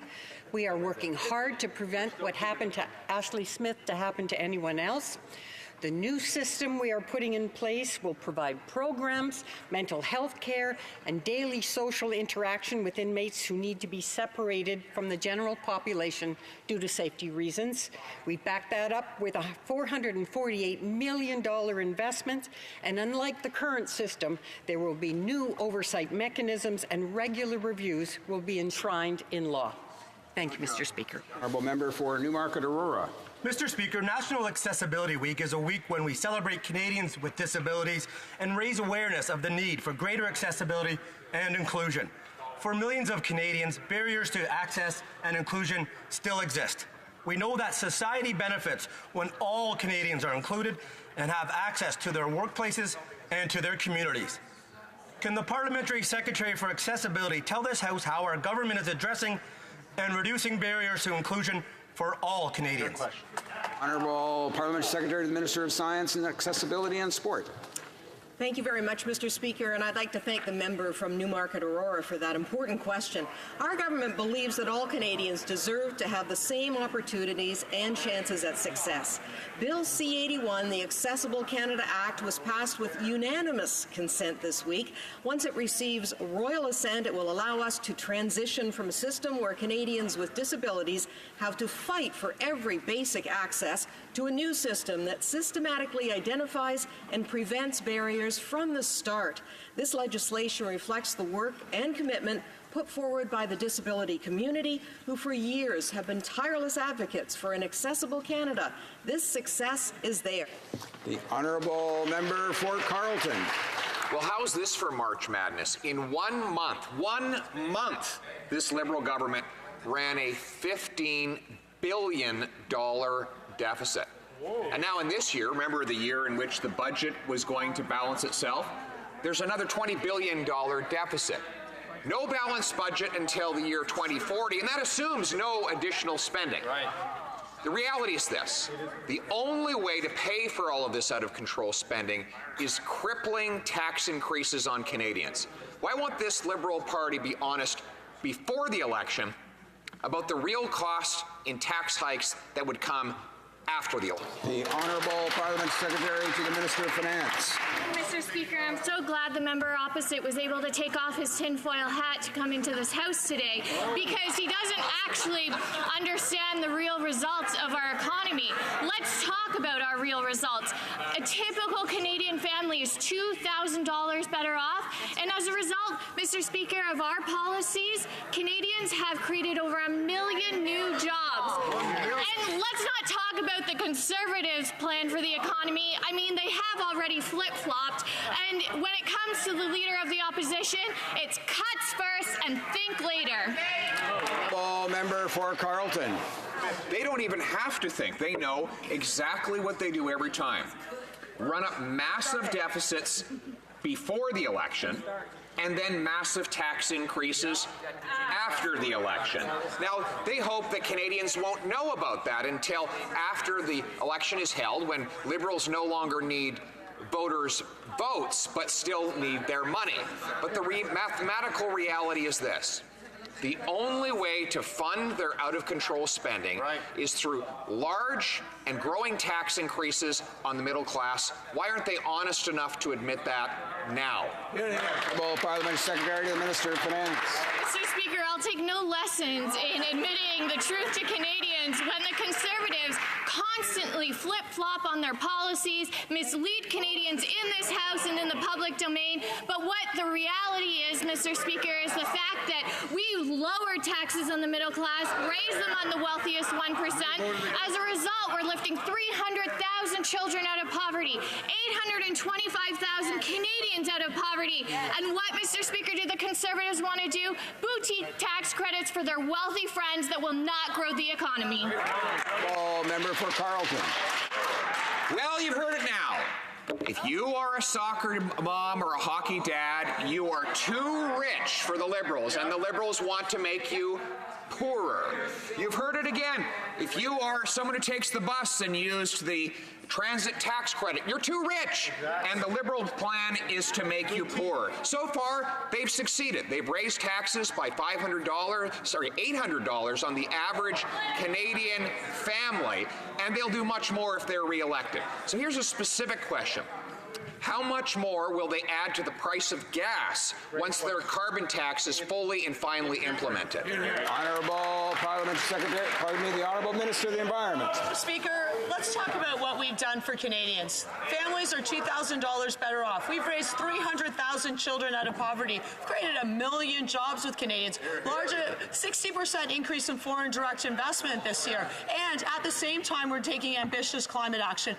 Speaker 7: We are working hard to prevent what happened to Ashley Smith to happen to anyone else. The new system we are putting in place will provide programs, mental health care, and daily social interaction with inmates who need to be separated from the general population due to safety reasons. We back that up with a $448 million investment, and unlike the current system, there will be new oversight mechanisms and regular reviews will be enshrined in law. Thank you, Mr. Speaker.
Speaker 2: Honourable member for Newmarket Aurora.
Speaker 24: Mr. Speaker, National Accessibility Week is a week when we celebrate Canadians with disabilities and raise awareness of the need for greater accessibility and inclusion. For millions of Canadians, barriers to access and inclusion still exist. We know that society benefits when all Canadians are included and have access to their workplaces and to their communities. Can the Parliamentary Secretary for Accessibility tell this House how our government is addressing and reducing barriers to inclusion for all Canadians?
Speaker 2: Honourable Parliamentary Secretary to the Minister of Science and Accessibility and Sport.
Speaker 25: Thank you very much, Mr. Speaker, and I'd like to thank the member from Newmarket Aurora for that important question. Our government believes that all Canadians deserve to have the same opportunities and chances at success. Bill C-81, the Accessible Canada Act, was passed with unanimous consent this week. Once it receives royal assent, it will allow us to transition from a system where Canadians with disabilities have to fight for every basic access to a new system that systematically identifies and prevents barriers from the start. This legislation reflects the work and commitment put forward by the disability community, who for years have been tireless advocates for an accessible Canada. This success is there.
Speaker 2: The Honourable Member for Carleton.
Speaker 26: Well, how's this for March Madness? In 1 month, this Liberal government ran a $15 billion deficit. And now in this year, remember the year in which the budget was going to balance itself? There's another $20 billion deficit. No balanced budget until the year 2040, and that assumes no additional spending. Right. The reality is this: the only way to pay for all of this out of control spending is crippling tax increases on Canadians. Why won't this Liberal Party be honest before the election about the real cost in tax hikes that would come after the election.
Speaker 2: The Honourable Parliament Secretary to the Minister of Finance.
Speaker 3: Mr. Speaker, I'm so glad the member opposite was able to take off his tinfoil hat to come into this House today, because he doesn't actually understand the real results of our economy. Let's talk about our real results. A typical Canadian family is $2,000 better off, and as a result, Mr. Speaker, of our policies, Canadians have created over 1 million new jobs. And let's not talk about the Conservatives' plan for the economy. I mean, they have already flip-flopped, and when it comes to the Leader of the Opposition, it's cuts first and think later.
Speaker 2: Member for Carleton.
Speaker 26: They don't even have to think. They know exactly what they do every time. Run up massive deficits before the election, and then massive tax increases after the election. Now, they hope that Canadians won't know about that until after the election is held, when Liberals no longer need voters' votes, but still need their money. But the mathematical reality is this. The only way to fund their out-of-control spending is through large and growing tax increases on the middle class. Why aren't they honest enough to admit that now?
Speaker 2: Parliament Secretary to the Minister of Finance.
Speaker 3: Mr. Speaker, I'll take no lessons in admitting the truth to Canadians when the Conservatives constantly flip-flop on their policies, mislead Canadians in this House and in the public domain. But what the reality is, Mr. Speaker, is the fact that we lowered taxes on the middle class, raised them on the wealthiest 1%. As a result, we're lifting 300,000 children out of poverty, 825,000 Canadians out of poverty. And what, Mr. Speaker, do the Conservatives want to do? Boutique tax credits for their wealthy friends that will not grow the economy.
Speaker 2: Member for Carleton.
Speaker 26: Well, you've heard it now. If you are a soccer mom or a hockey dad, you are too rich for the Liberals, and the Liberals want to make you poorer. You've heard it again. If you are someone who takes the bus and used the transit tax credit, you're too rich, and the Liberal plan is to make you poorer. So far, they've succeeded. They've raised taxes by $800 on the average Canadian family, and they'll do much more if they're re-elected. So here's a specific question. How much more will they add to the price of gas once their carbon tax is fully and finally implemented?
Speaker 2: Honourable Parliament Secretary, the Honourable Minister of the Environment.
Speaker 18: Speaker, let's talk about what we've done for Canadians. Families are $2,000 better off. We've raised 300,000 children out of poverty. We've created 1 million jobs with Canadians. Larger 60% increase in foreign direct investment this year. And at the same time, we're taking ambitious climate action.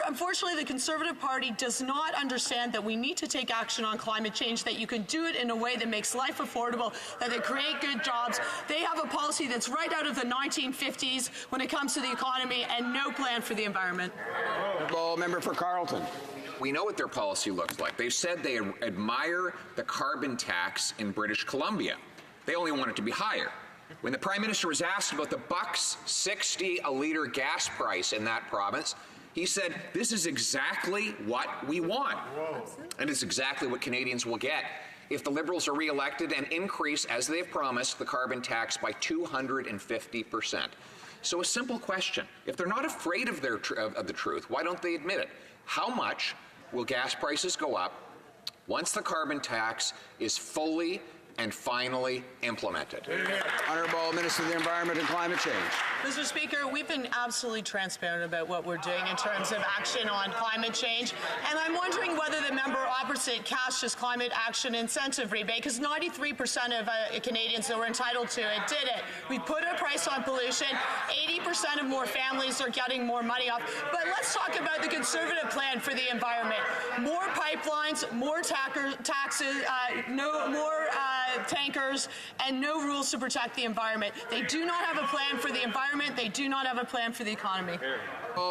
Speaker 18: Unfortunately, the Conservative Party does not understand that we need to take action on climate change, that you can do it in a way that makes life affordable, that they create good jobs. They have a policy that's right out of the 1950s when it comes to the economy, and no plan for the environment.
Speaker 2: Member for Carleton.
Speaker 26: We know what their policy looks like. They've said they admire the carbon tax in British Columbia. They only want it to be higher. When the Prime Minister was asked about the $1.60 a litre gas price in that province, he said, this is exactly what we want. And it's exactly what Canadians will get if the Liberals are re-elected and increase, as they've promised, the carbon tax by 250%. So a simple question. If they're not afraid of the truth, why don't they admit it? How much will gas prices go up once the carbon tax is fully and finally implemented?
Speaker 2: Honourable Minister of the Environment and Climate Change.
Speaker 18: Mr. Speaker, we've been absolutely transparent about what we're doing in terms of action on climate change, and I'm wondering whether the member opposite cashed his climate action incentive rebate, because 93% of Canadians that were entitled to it did it. We put a price on pollution. 80% of more families are getting more money off. But let's talk about the Conservative plan for the environment. More pipelines, more taxes, more tankers, and no rules to protect the environment. They do not have a plan for the environment. They do not have a plan for the economy.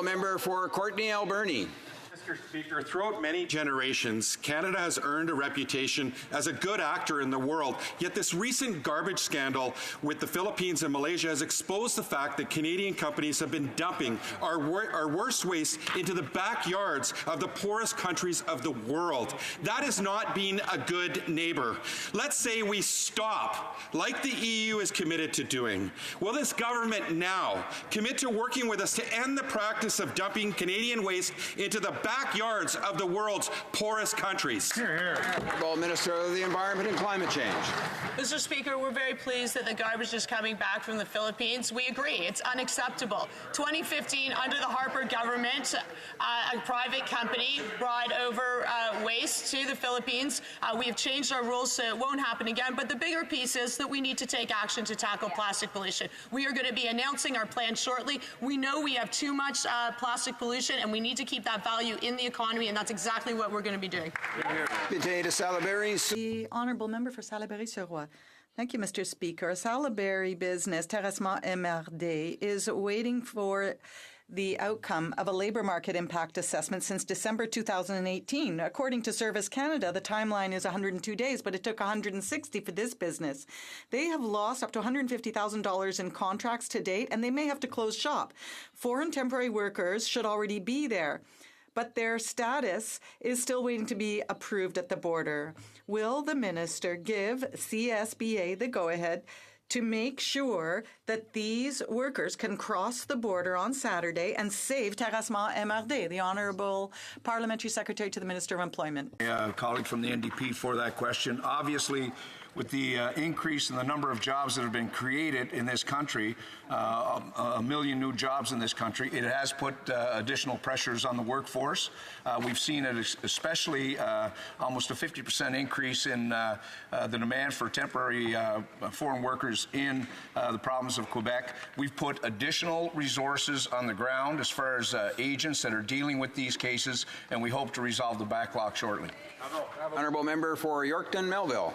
Speaker 2: Member for Courtenay Alberni.
Speaker 20: Mr. Speaker, throughout many generations, Canada has earned a reputation as a good actor in the world. Yet this recent garbage scandal with the Philippines and Malaysia has exposed the fact that Canadian companies have been dumping our worst waste into the backyards of the poorest countries of the world. That is not being a good neighbor. Let's say we stop, like the EU is committed to doing. Will this government now commit to working with us to end the practice of dumping Canadian waste into the backyards of the world's poorest countries?
Speaker 2: Well, Minister of the Environment and Climate Change.
Speaker 18: Mr. Speaker, we're very pleased that the garbage is coming back from the Philippines. We agree. It's unacceptable. 2015, under the Harper government, a private company brought over waste to the Philippines. We have changed our rules so it won't happen again. But the bigger piece is that we need to take action to tackle plastic pollution. We are going to be announcing our plan shortly. We know we have too much plastic pollution, and we need to keep that value in the economy, and that's exactly what we're going to be doing.
Speaker 6: The Honourable Member for Salaberry-sur-Roi. Thank you, Mr. Speaker. A Salaberry business, Terrassement MRD, is waiting for the outcome of a labour market impact assessment since December 2018. According to Service Canada, the timeline is 102 days, but it took 160 for this business. They have lost up to $150,000 in contracts to date, and they may have to close shop. Foreign temporary workers should already be there, but their status is still waiting to be approved at the border. Will the minister give CSBA the go-ahead to make sure that these workers can cross the border on Saturday and save Terrassement MRD? The Honourable Parliamentary Secretary to the Minister of Employment.
Speaker 8: Colleague from the NDP for that question. Obviously, with the increase in the number of jobs that have been created in this country, 1 million new jobs in this country, it has put additional pressures on the workforce. We've seen it especially almost a 50% increase in the demand for temporary foreign workers in the province of Quebec. We've put additional resources on the ground as far as agents that are dealing with these cases, and we hope to resolve the backlog shortly.
Speaker 2: Honourable Member for Yorkton Melville.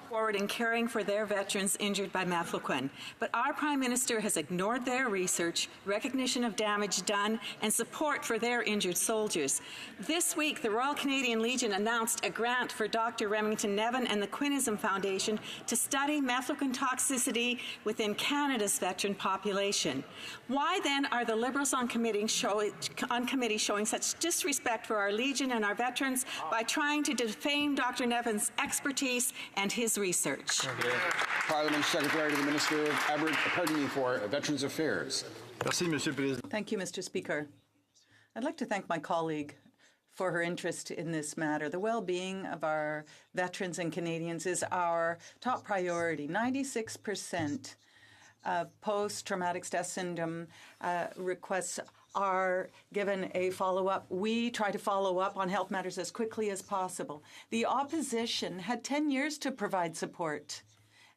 Speaker 9: Forward in caring for their veterans injured by mefloquine. But our Prime Minister has ignored their research, recognition of damage done, and support for their injured soldiers. This week, the Royal Canadian Legion announced a grant for Dr. Remington Nevin and the Quinism Foundation to study mefloquine toxicity within Canada's veteran population. Why then are the Liberals on committee showing such disrespect for our Legion and our veterans by trying to defame Dr. Nevin's expertise and his research?
Speaker 2: Parliament Secretary to the Minister of for Veterans Affairs.
Speaker 6: Thank you, Mr. Speaker. I'd like to thank my colleague for her interest in this matter. The well-being of our veterans and Canadians is our top priority. 96% of post-traumatic stress syndrome requests are given a follow-up. We try to follow up on health matters as quickly as possible. The opposition had 10 years to provide support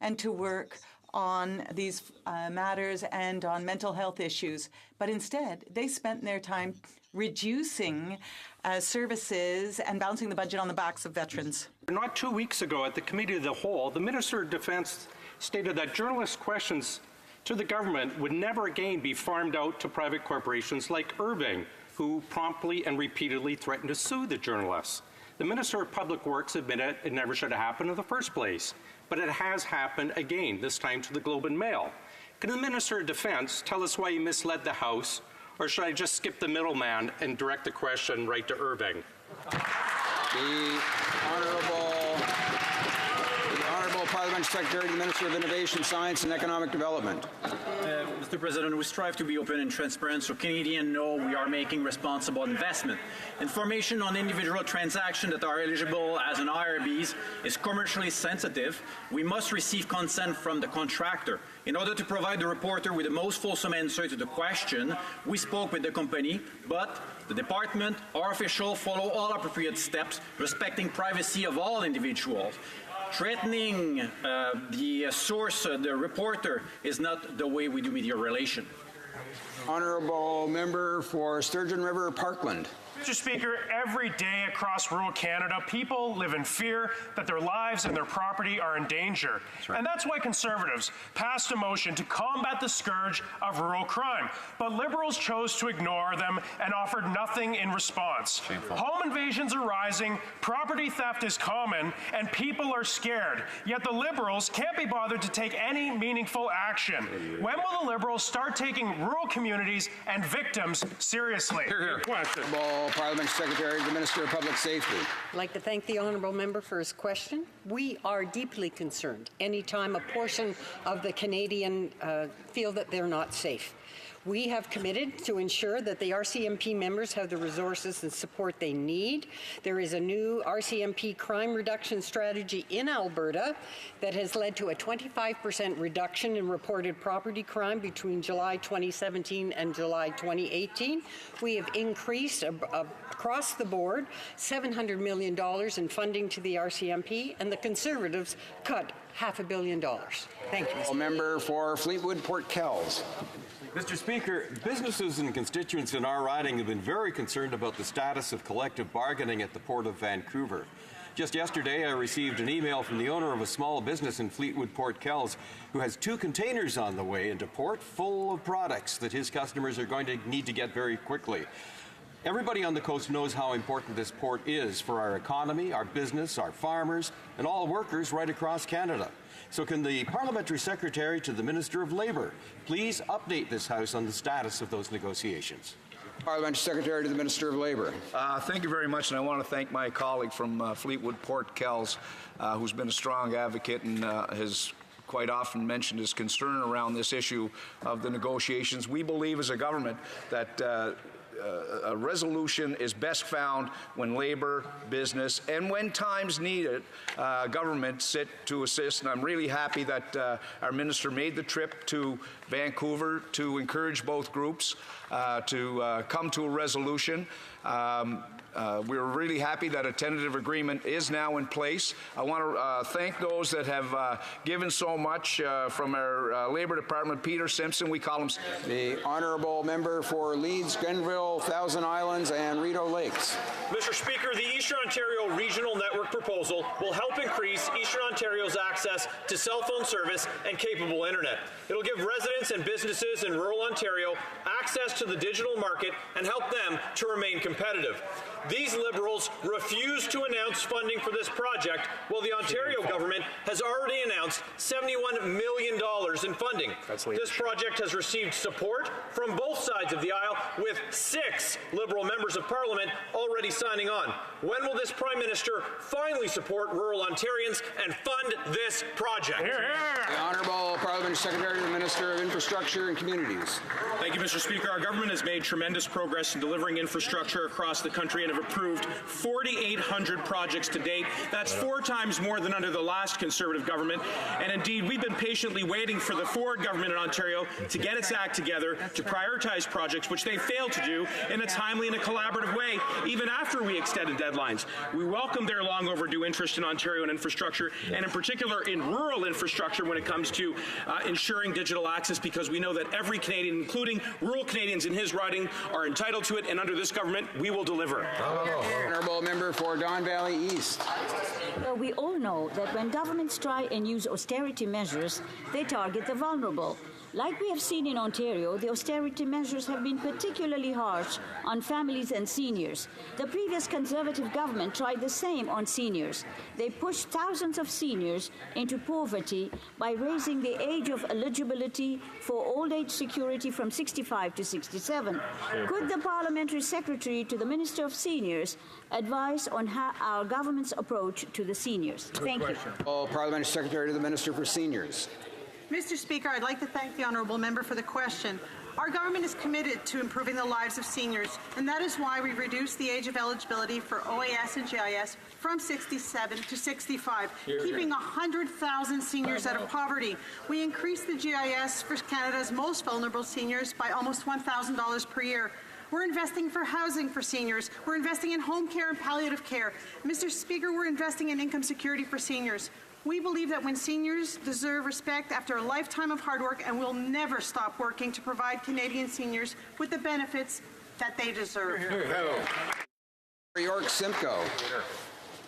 Speaker 6: and to work on these matters and on mental health issues. But instead, they spent their time reducing services and balancing the budget on the backs of veterans.
Speaker 10: Not 2 weeks ago at the Committee of the Whole, the Minister of Defence stated that journalist questions to the government would never again be farmed out to private corporations like Irving, who promptly and repeatedly threatened to sue the journalists. The Minister of Public Works admitted it never should have happened in the first place, but it has happened again, this time to the Globe and Mail. Can the Minister of Defence tell us why he misled the House, or should I just skip the middleman and direct the question right to Irving?
Speaker 2: The Honourable Parliamentary Secretary to the Minister of Innovation, Science and Economic Development.
Speaker 11: Mr. President, we strive to be open and transparent so Canadians know we are making responsible investment. Information on individual transactions that are eligible as an IRBs is commercially sensitive. We must receive consent from the contractor. In order to provide the reporter with the most fulsome answer to the question, we spoke with the company, but the department, our officials, follow all appropriate steps, respecting privacy of all individuals. Threatening the source, the reporter, is not the way we do media relation.
Speaker 2: Honourable Member for Sturgeon River Parkland.
Speaker 13: Mr. Speaker, every day across rural Canada, people live in fear that their lives and their property are in danger. Right. And that's why Conservatives passed a motion to combat the scourge of rural crime. But Liberals chose to ignore them and offered nothing in response. Shameful. Home invasions are rising, property theft is common, and people are scared. Yet the Liberals can't be bothered to take any meaningful action. When will the Liberals start taking rural communities and victims seriously?
Speaker 2: Question. Parliament Secretary to the Minister of Public Safety.
Speaker 7: I'd like to thank the honourable member for his question. We are deeply concerned anytime a portion of the Canadian feel that they're not safe. We have committed to ensure that the RCMP members have the resources and support they need. There is a new RCMP crime reduction strategy in Alberta that has led to a 25% reduction in reported property crime between July 2017 and July 2018. We have increased across the board $700 million in funding to the RCMP, and the Conservatives cut $500 million. Thank you.
Speaker 2: Member for Fleetwood Port Kells.
Speaker 14: Mr. Speaker, businesses and constituents in our riding have been very concerned about the status of collective bargaining at the Port of Vancouver. Just yesterday, I received an email from the owner of a small business in Fleetwood Port Kells who has 2 containers on the way into port full of products that his customers are going to need to get very quickly. Everybody on the coast knows how important this port is for our economy, our business, our farmers, and all workers right across Canada. So can the Parliamentary Secretary to the Minister of Labour please update this House on the status of those negotiations?
Speaker 2: Parliamentary Secretary to the Minister of Labour.
Speaker 8: Thank you very much, and I want to thank my colleague from Fleetwood Port Kells, who's been a strong advocate and has quite often mentioned his concern around this issue of the negotiations. We believe as a government that a resolution is best found when labor, business, and when times need it, government sit to assist. And I'm really happy that our minister made the trip to Vancouver to encourage both groups to come to a resolution. We're really happy that a tentative agreement is now in place. I want to thank those that have given so much from our Labour Department. Peter Simpson, we call him.
Speaker 2: The honourable member for Leeds, Grenville, Thousand Islands, and Rideau Lakes.
Speaker 16: Mr. Speaker, the Eastern Ontario Regional Network proposal will help increase Eastern Ontario's access to cell phone service and capable internet. It'll give residents and businesses in rural Ontario access to the digital market and help them to remain competitive. These Liberals refuse to announce funding for this project, while the Ontario government has already announced $71 million in funding. This project has received support from both sides of the aisle, with 6 Liberal members of Parliament already signing on. When will this Prime Minister finally support rural Ontarians and fund this project?
Speaker 2: The Honourable Parliamentary Secretary to the Minister of Infrastructure and Communities.
Speaker 11: Thank you, Mr. Speaker. Our government has made tremendous progress in delivering infrastructure across the country and have approved 4,800 projects to date. That's 4 times more than under the last Conservative government. And indeed, we've been patiently waiting for the Ford government in Ontario to get its act together to prioritize projects, which they failed to do in a timely and a collaborative way, even after we extended deadlines. We welcome their long overdue interest in Ontario and infrastructure, and in particular in rural infrastructure when it comes to ensuring digital access, because we know that every Canadian, including rural Canadians in his riding, are entitled to it, and under this government, we will deliver.
Speaker 2: Honourable member for Don Valley East.
Speaker 19: Well, we all know that when governments try and use austerity measures, they target the vulnerable. Like we have seen in Ontario, the austerity measures have been particularly harsh on families and seniors. The previous Conservative government tried the same on seniors. They pushed thousands of seniors into poverty by raising the age of eligibility for old age security from 65 to 67. Could the Parliamentary Secretary to the Minister of Seniors advise on our government's approach to the seniors? Thank you.
Speaker 2: Parliamentary Secretary to the Minister for Seniors.
Speaker 21: Mr. Speaker, I'd like to thank the honourable member for the question. Our government is committed to improving the lives of seniors, and that is why we reduced the age of eligibility for OAS and GIS from 67 to 65, keeping 100,000 seniors out of poverty. We increased the GIS for Canada's most vulnerable seniors by almost $1,000 per year. We're investing for housing for seniors. We're investing in home care and palliative care. Mr. Speaker, we're investing in income security for seniors. We believe that when seniors deserve respect after a lifetime of hard work, and will never stop working to provide Canadian seniors with the benefits that they deserve.
Speaker 2: York Simcoe.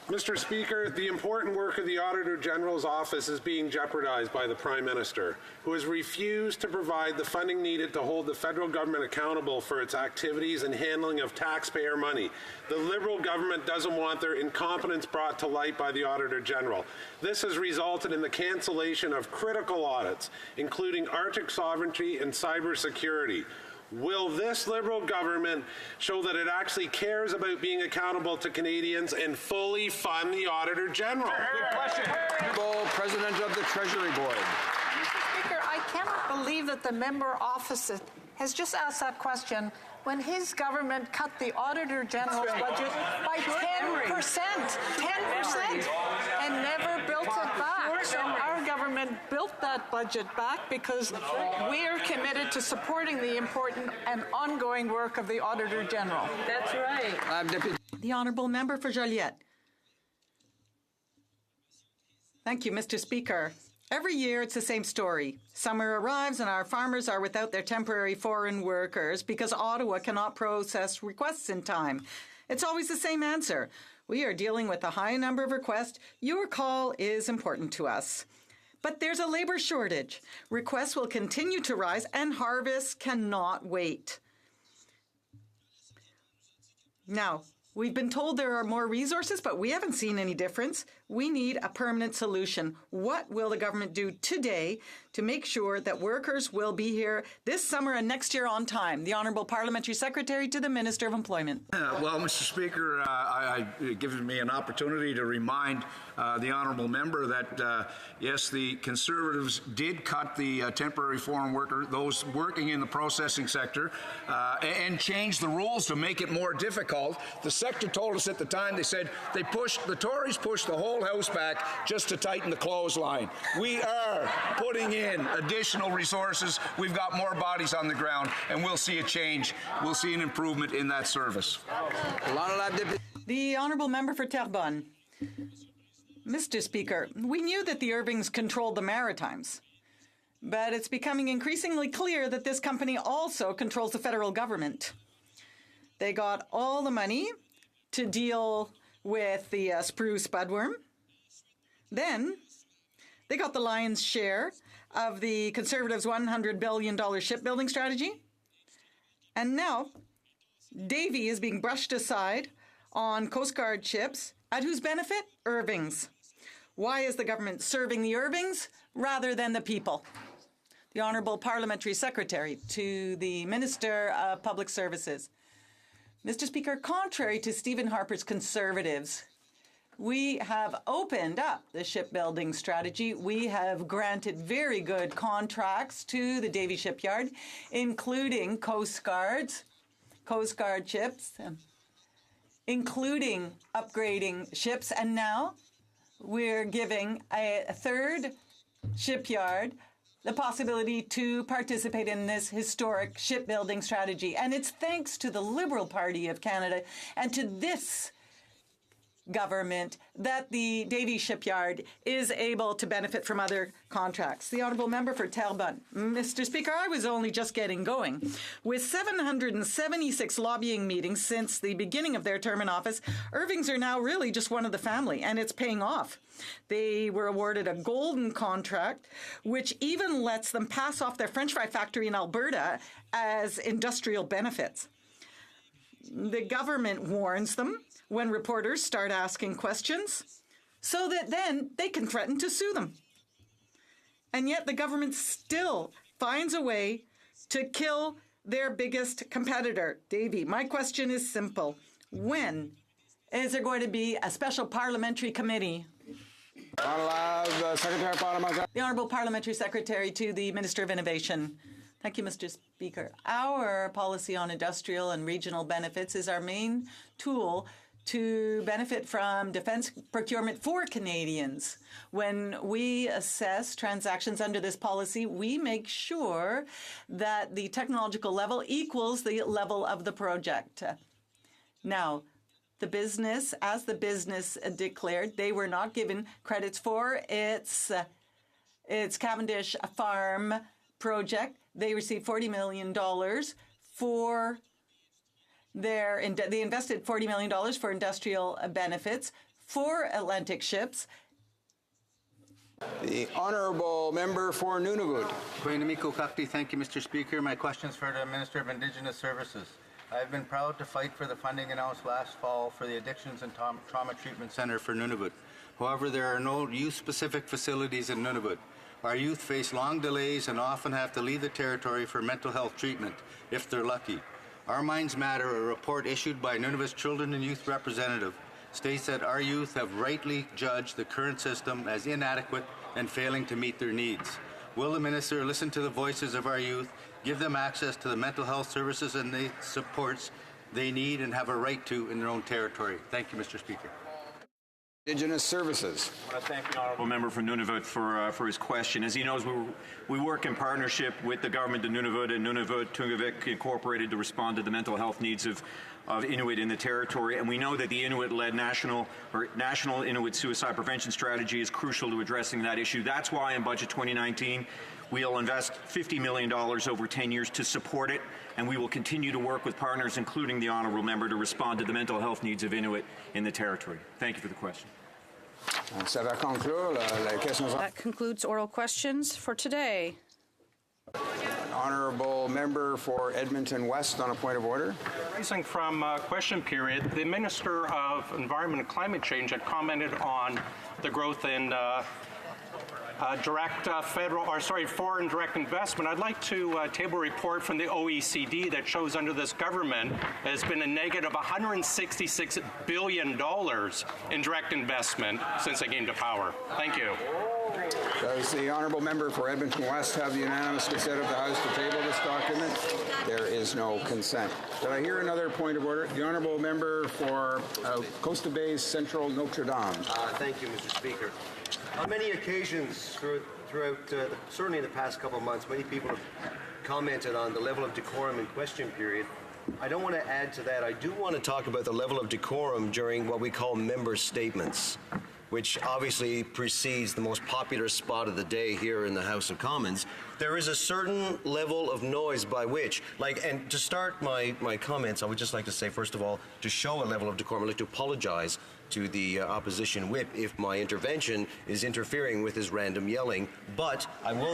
Speaker 1: Mr. Speaker, the important work of the Auditor General's office is being jeopardized by the Prime Minister, who has refused to provide the funding needed to hold the federal government accountable for its activities and handling of taxpayer money. The Liberal government doesn't want their incompetence brought to light by the Auditor General. This has resulted in the cancellation of critical audits, including Arctic sovereignty and cybersecurity. Will this Liberal government show that it actually cares about being accountable to Canadians and fully fund the Auditor General?
Speaker 2: Good question. President of the Treasury Board.
Speaker 4: Mr. Speaker, I cannot believe that the member opposite has just asked that question when his government cut the Auditor General's budget by 10%, 10%, and never built it back. So our government built that budget back because we are committed to supporting the important and ongoing work of the Auditor General.
Speaker 6: That's right. The Honourable Member for Joliette. Thank you, Mr. Speaker. Every year, it's the same story. Summer arrives and our farmers are without their temporary foreign workers because Ottawa cannot process requests in time. It's always the same answer. We are dealing with a high number of requests. Your call is important to us. But there's a labour shortage. Requests will continue to rise and harvests cannot wait. Now, we've been told there are more resources, but we haven't seen any difference. We need a permanent solution. What will the government do today to make sure that workers will be here this summer and next year on time? The Honourable Parliamentary Secretary to the Minister of Employment.
Speaker 8: Well, Mr. Speaker, it gives me an opportunity to remind the Honourable Member that, yes, the Conservatives did cut the temporary foreign worker, those working in the processing sector, and change the rules to make it more difficult. The sector told us at the time, they said the Tories pushed the whole House back just to tighten the clothesline. We are putting in additional resources. We've got more bodies on the ground, and we'll see a change. We'll see an improvement in that service.
Speaker 6: The Honourable Member for Terrebonne. Mr. Speaker, we knew that the Irvings controlled the Maritimes, but it's becoming increasingly clear that this company also controls the federal government. They got all the money to deal with the spruce budworm. Then they got the lion's share of the Conservatives' $100 billion shipbuilding strategy. And now Davy is being brushed aside on Coast Guard ships. At whose benefit? Irving's. Why is the government serving the Irvings rather than the people? The Honourable Parliamentary Secretary to the Minister of Public Services. Mr. Speaker, contrary to Stephen Harper's Conservatives, we have opened up the shipbuilding strategy. We have granted very good contracts to the Davie Shipyard, including Coast Guard ships, including upgrading ships. And now we're giving a third shipyard the possibility to participate in this historic shipbuilding strategy. And it's thanks to the Liberal Party of Canada and to this government that the Davie Shipyard is able to benefit from other contracts. The Honourable Member for Terrebonne. Mr. Speaker, I was only just getting going. With 776 lobbying meetings since the beginning of their term in office, Irvings are now really just one of the family, and it's paying off. They were awarded a golden contract, which even lets them pass off their French fry factory in Alberta as industrial benefits. The government warns them when reporters start asking questions so that then they can threaten to sue them. And yet the government still finds a way to kill their biggest competitor, Davie. My question is simple. When is there going to be a special parliamentary committee? The Honourable Parliamentary Secretary to the Minister of Innovation. Thank you, Mr. Speaker. Our policy on industrial and regional benefits is our main tool to benefit from defence procurement for Canadians. When we assess transactions under this policy, we make sure that the technological level equals the level of the project. Now, the business, as the business declared, they were not given credits for its Cavendish Farm project. They received $40 million for They invested $40 million for industrial benefits for Atlantic ships.
Speaker 2: The honourable member for Nunavut.
Speaker 5: Thank you, Mr. Speaker. My question is for the Minister of Indigenous Services. I've been proud to fight for the funding announced last fall for the Addictions and Trauma Treatment Centre for Nunavut. However, there are no youth-specific facilities in Nunavut. Our youth face long delays and often have to leave the territory for mental health treatment, if they're lucky. Our Minds Matter, a report issued by Nunavut's Children and Youth Representative, states that our youth have rightly judged the current system as inadequate and failing to meet their needs. Will the Minister listen to the voices of our youth, give them access to the mental health services and the supports they need and have a right to in their own territory? Thank you, Mr. Speaker.
Speaker 2: Indigenous Services.
Speaker 12: I want to thank the honourable member for Nunavut for his question. As he knows, we work in partnership with the government of Nunavut and Nunavut Tungavik Incorporated to respond to the mental health needs of Inuit in the territory, and we know that the Inuit-led national Inuit suicide prevention strategy is crucial to addressing that issue. That's why in Budget 2019 we'll invest $50 million over 10 years to support it, and we will continue to work with partners, including the honourable member, to respond to the mental health needs of Inuit in the territory. Thank you for the question.
Speaker 15: That concludes oral questions for today.
Speaker 2: Honourable member for Edmonton West on a point of order.
Speaker 10: Rising from question period, the Minister of Environment and Climate Change had commented on the growth in foreign direct investment. I'd like to table a report from the OECD that shows under this government there's been a negative $166 billion in direct investment since they came to power. Thank you.
Speaker 2: Does the honourable member for Edmonton West have the unanimous consent of the House to table this document? There is no consent. Did I hear another point of order? The honourable member for Costa Bay's Central Notre Dame.
Speaker 17: Thank you, Mr. Speaker. On many occasions throughout, certainly in the past couple of months, many people have commented on the level of decorum in question period. I don't want to add to that. I do want to talk about the level of decorum during what we call member statements, which obviously precedes the most popular spot of the day here in the House of Commons. There is a certain level of noise by which, and to start my comments, I would just like to say, first of all, to show a level of decorum, I'd like to apologize to the opposition whip if my intervention is interfering with his random yelling, but I will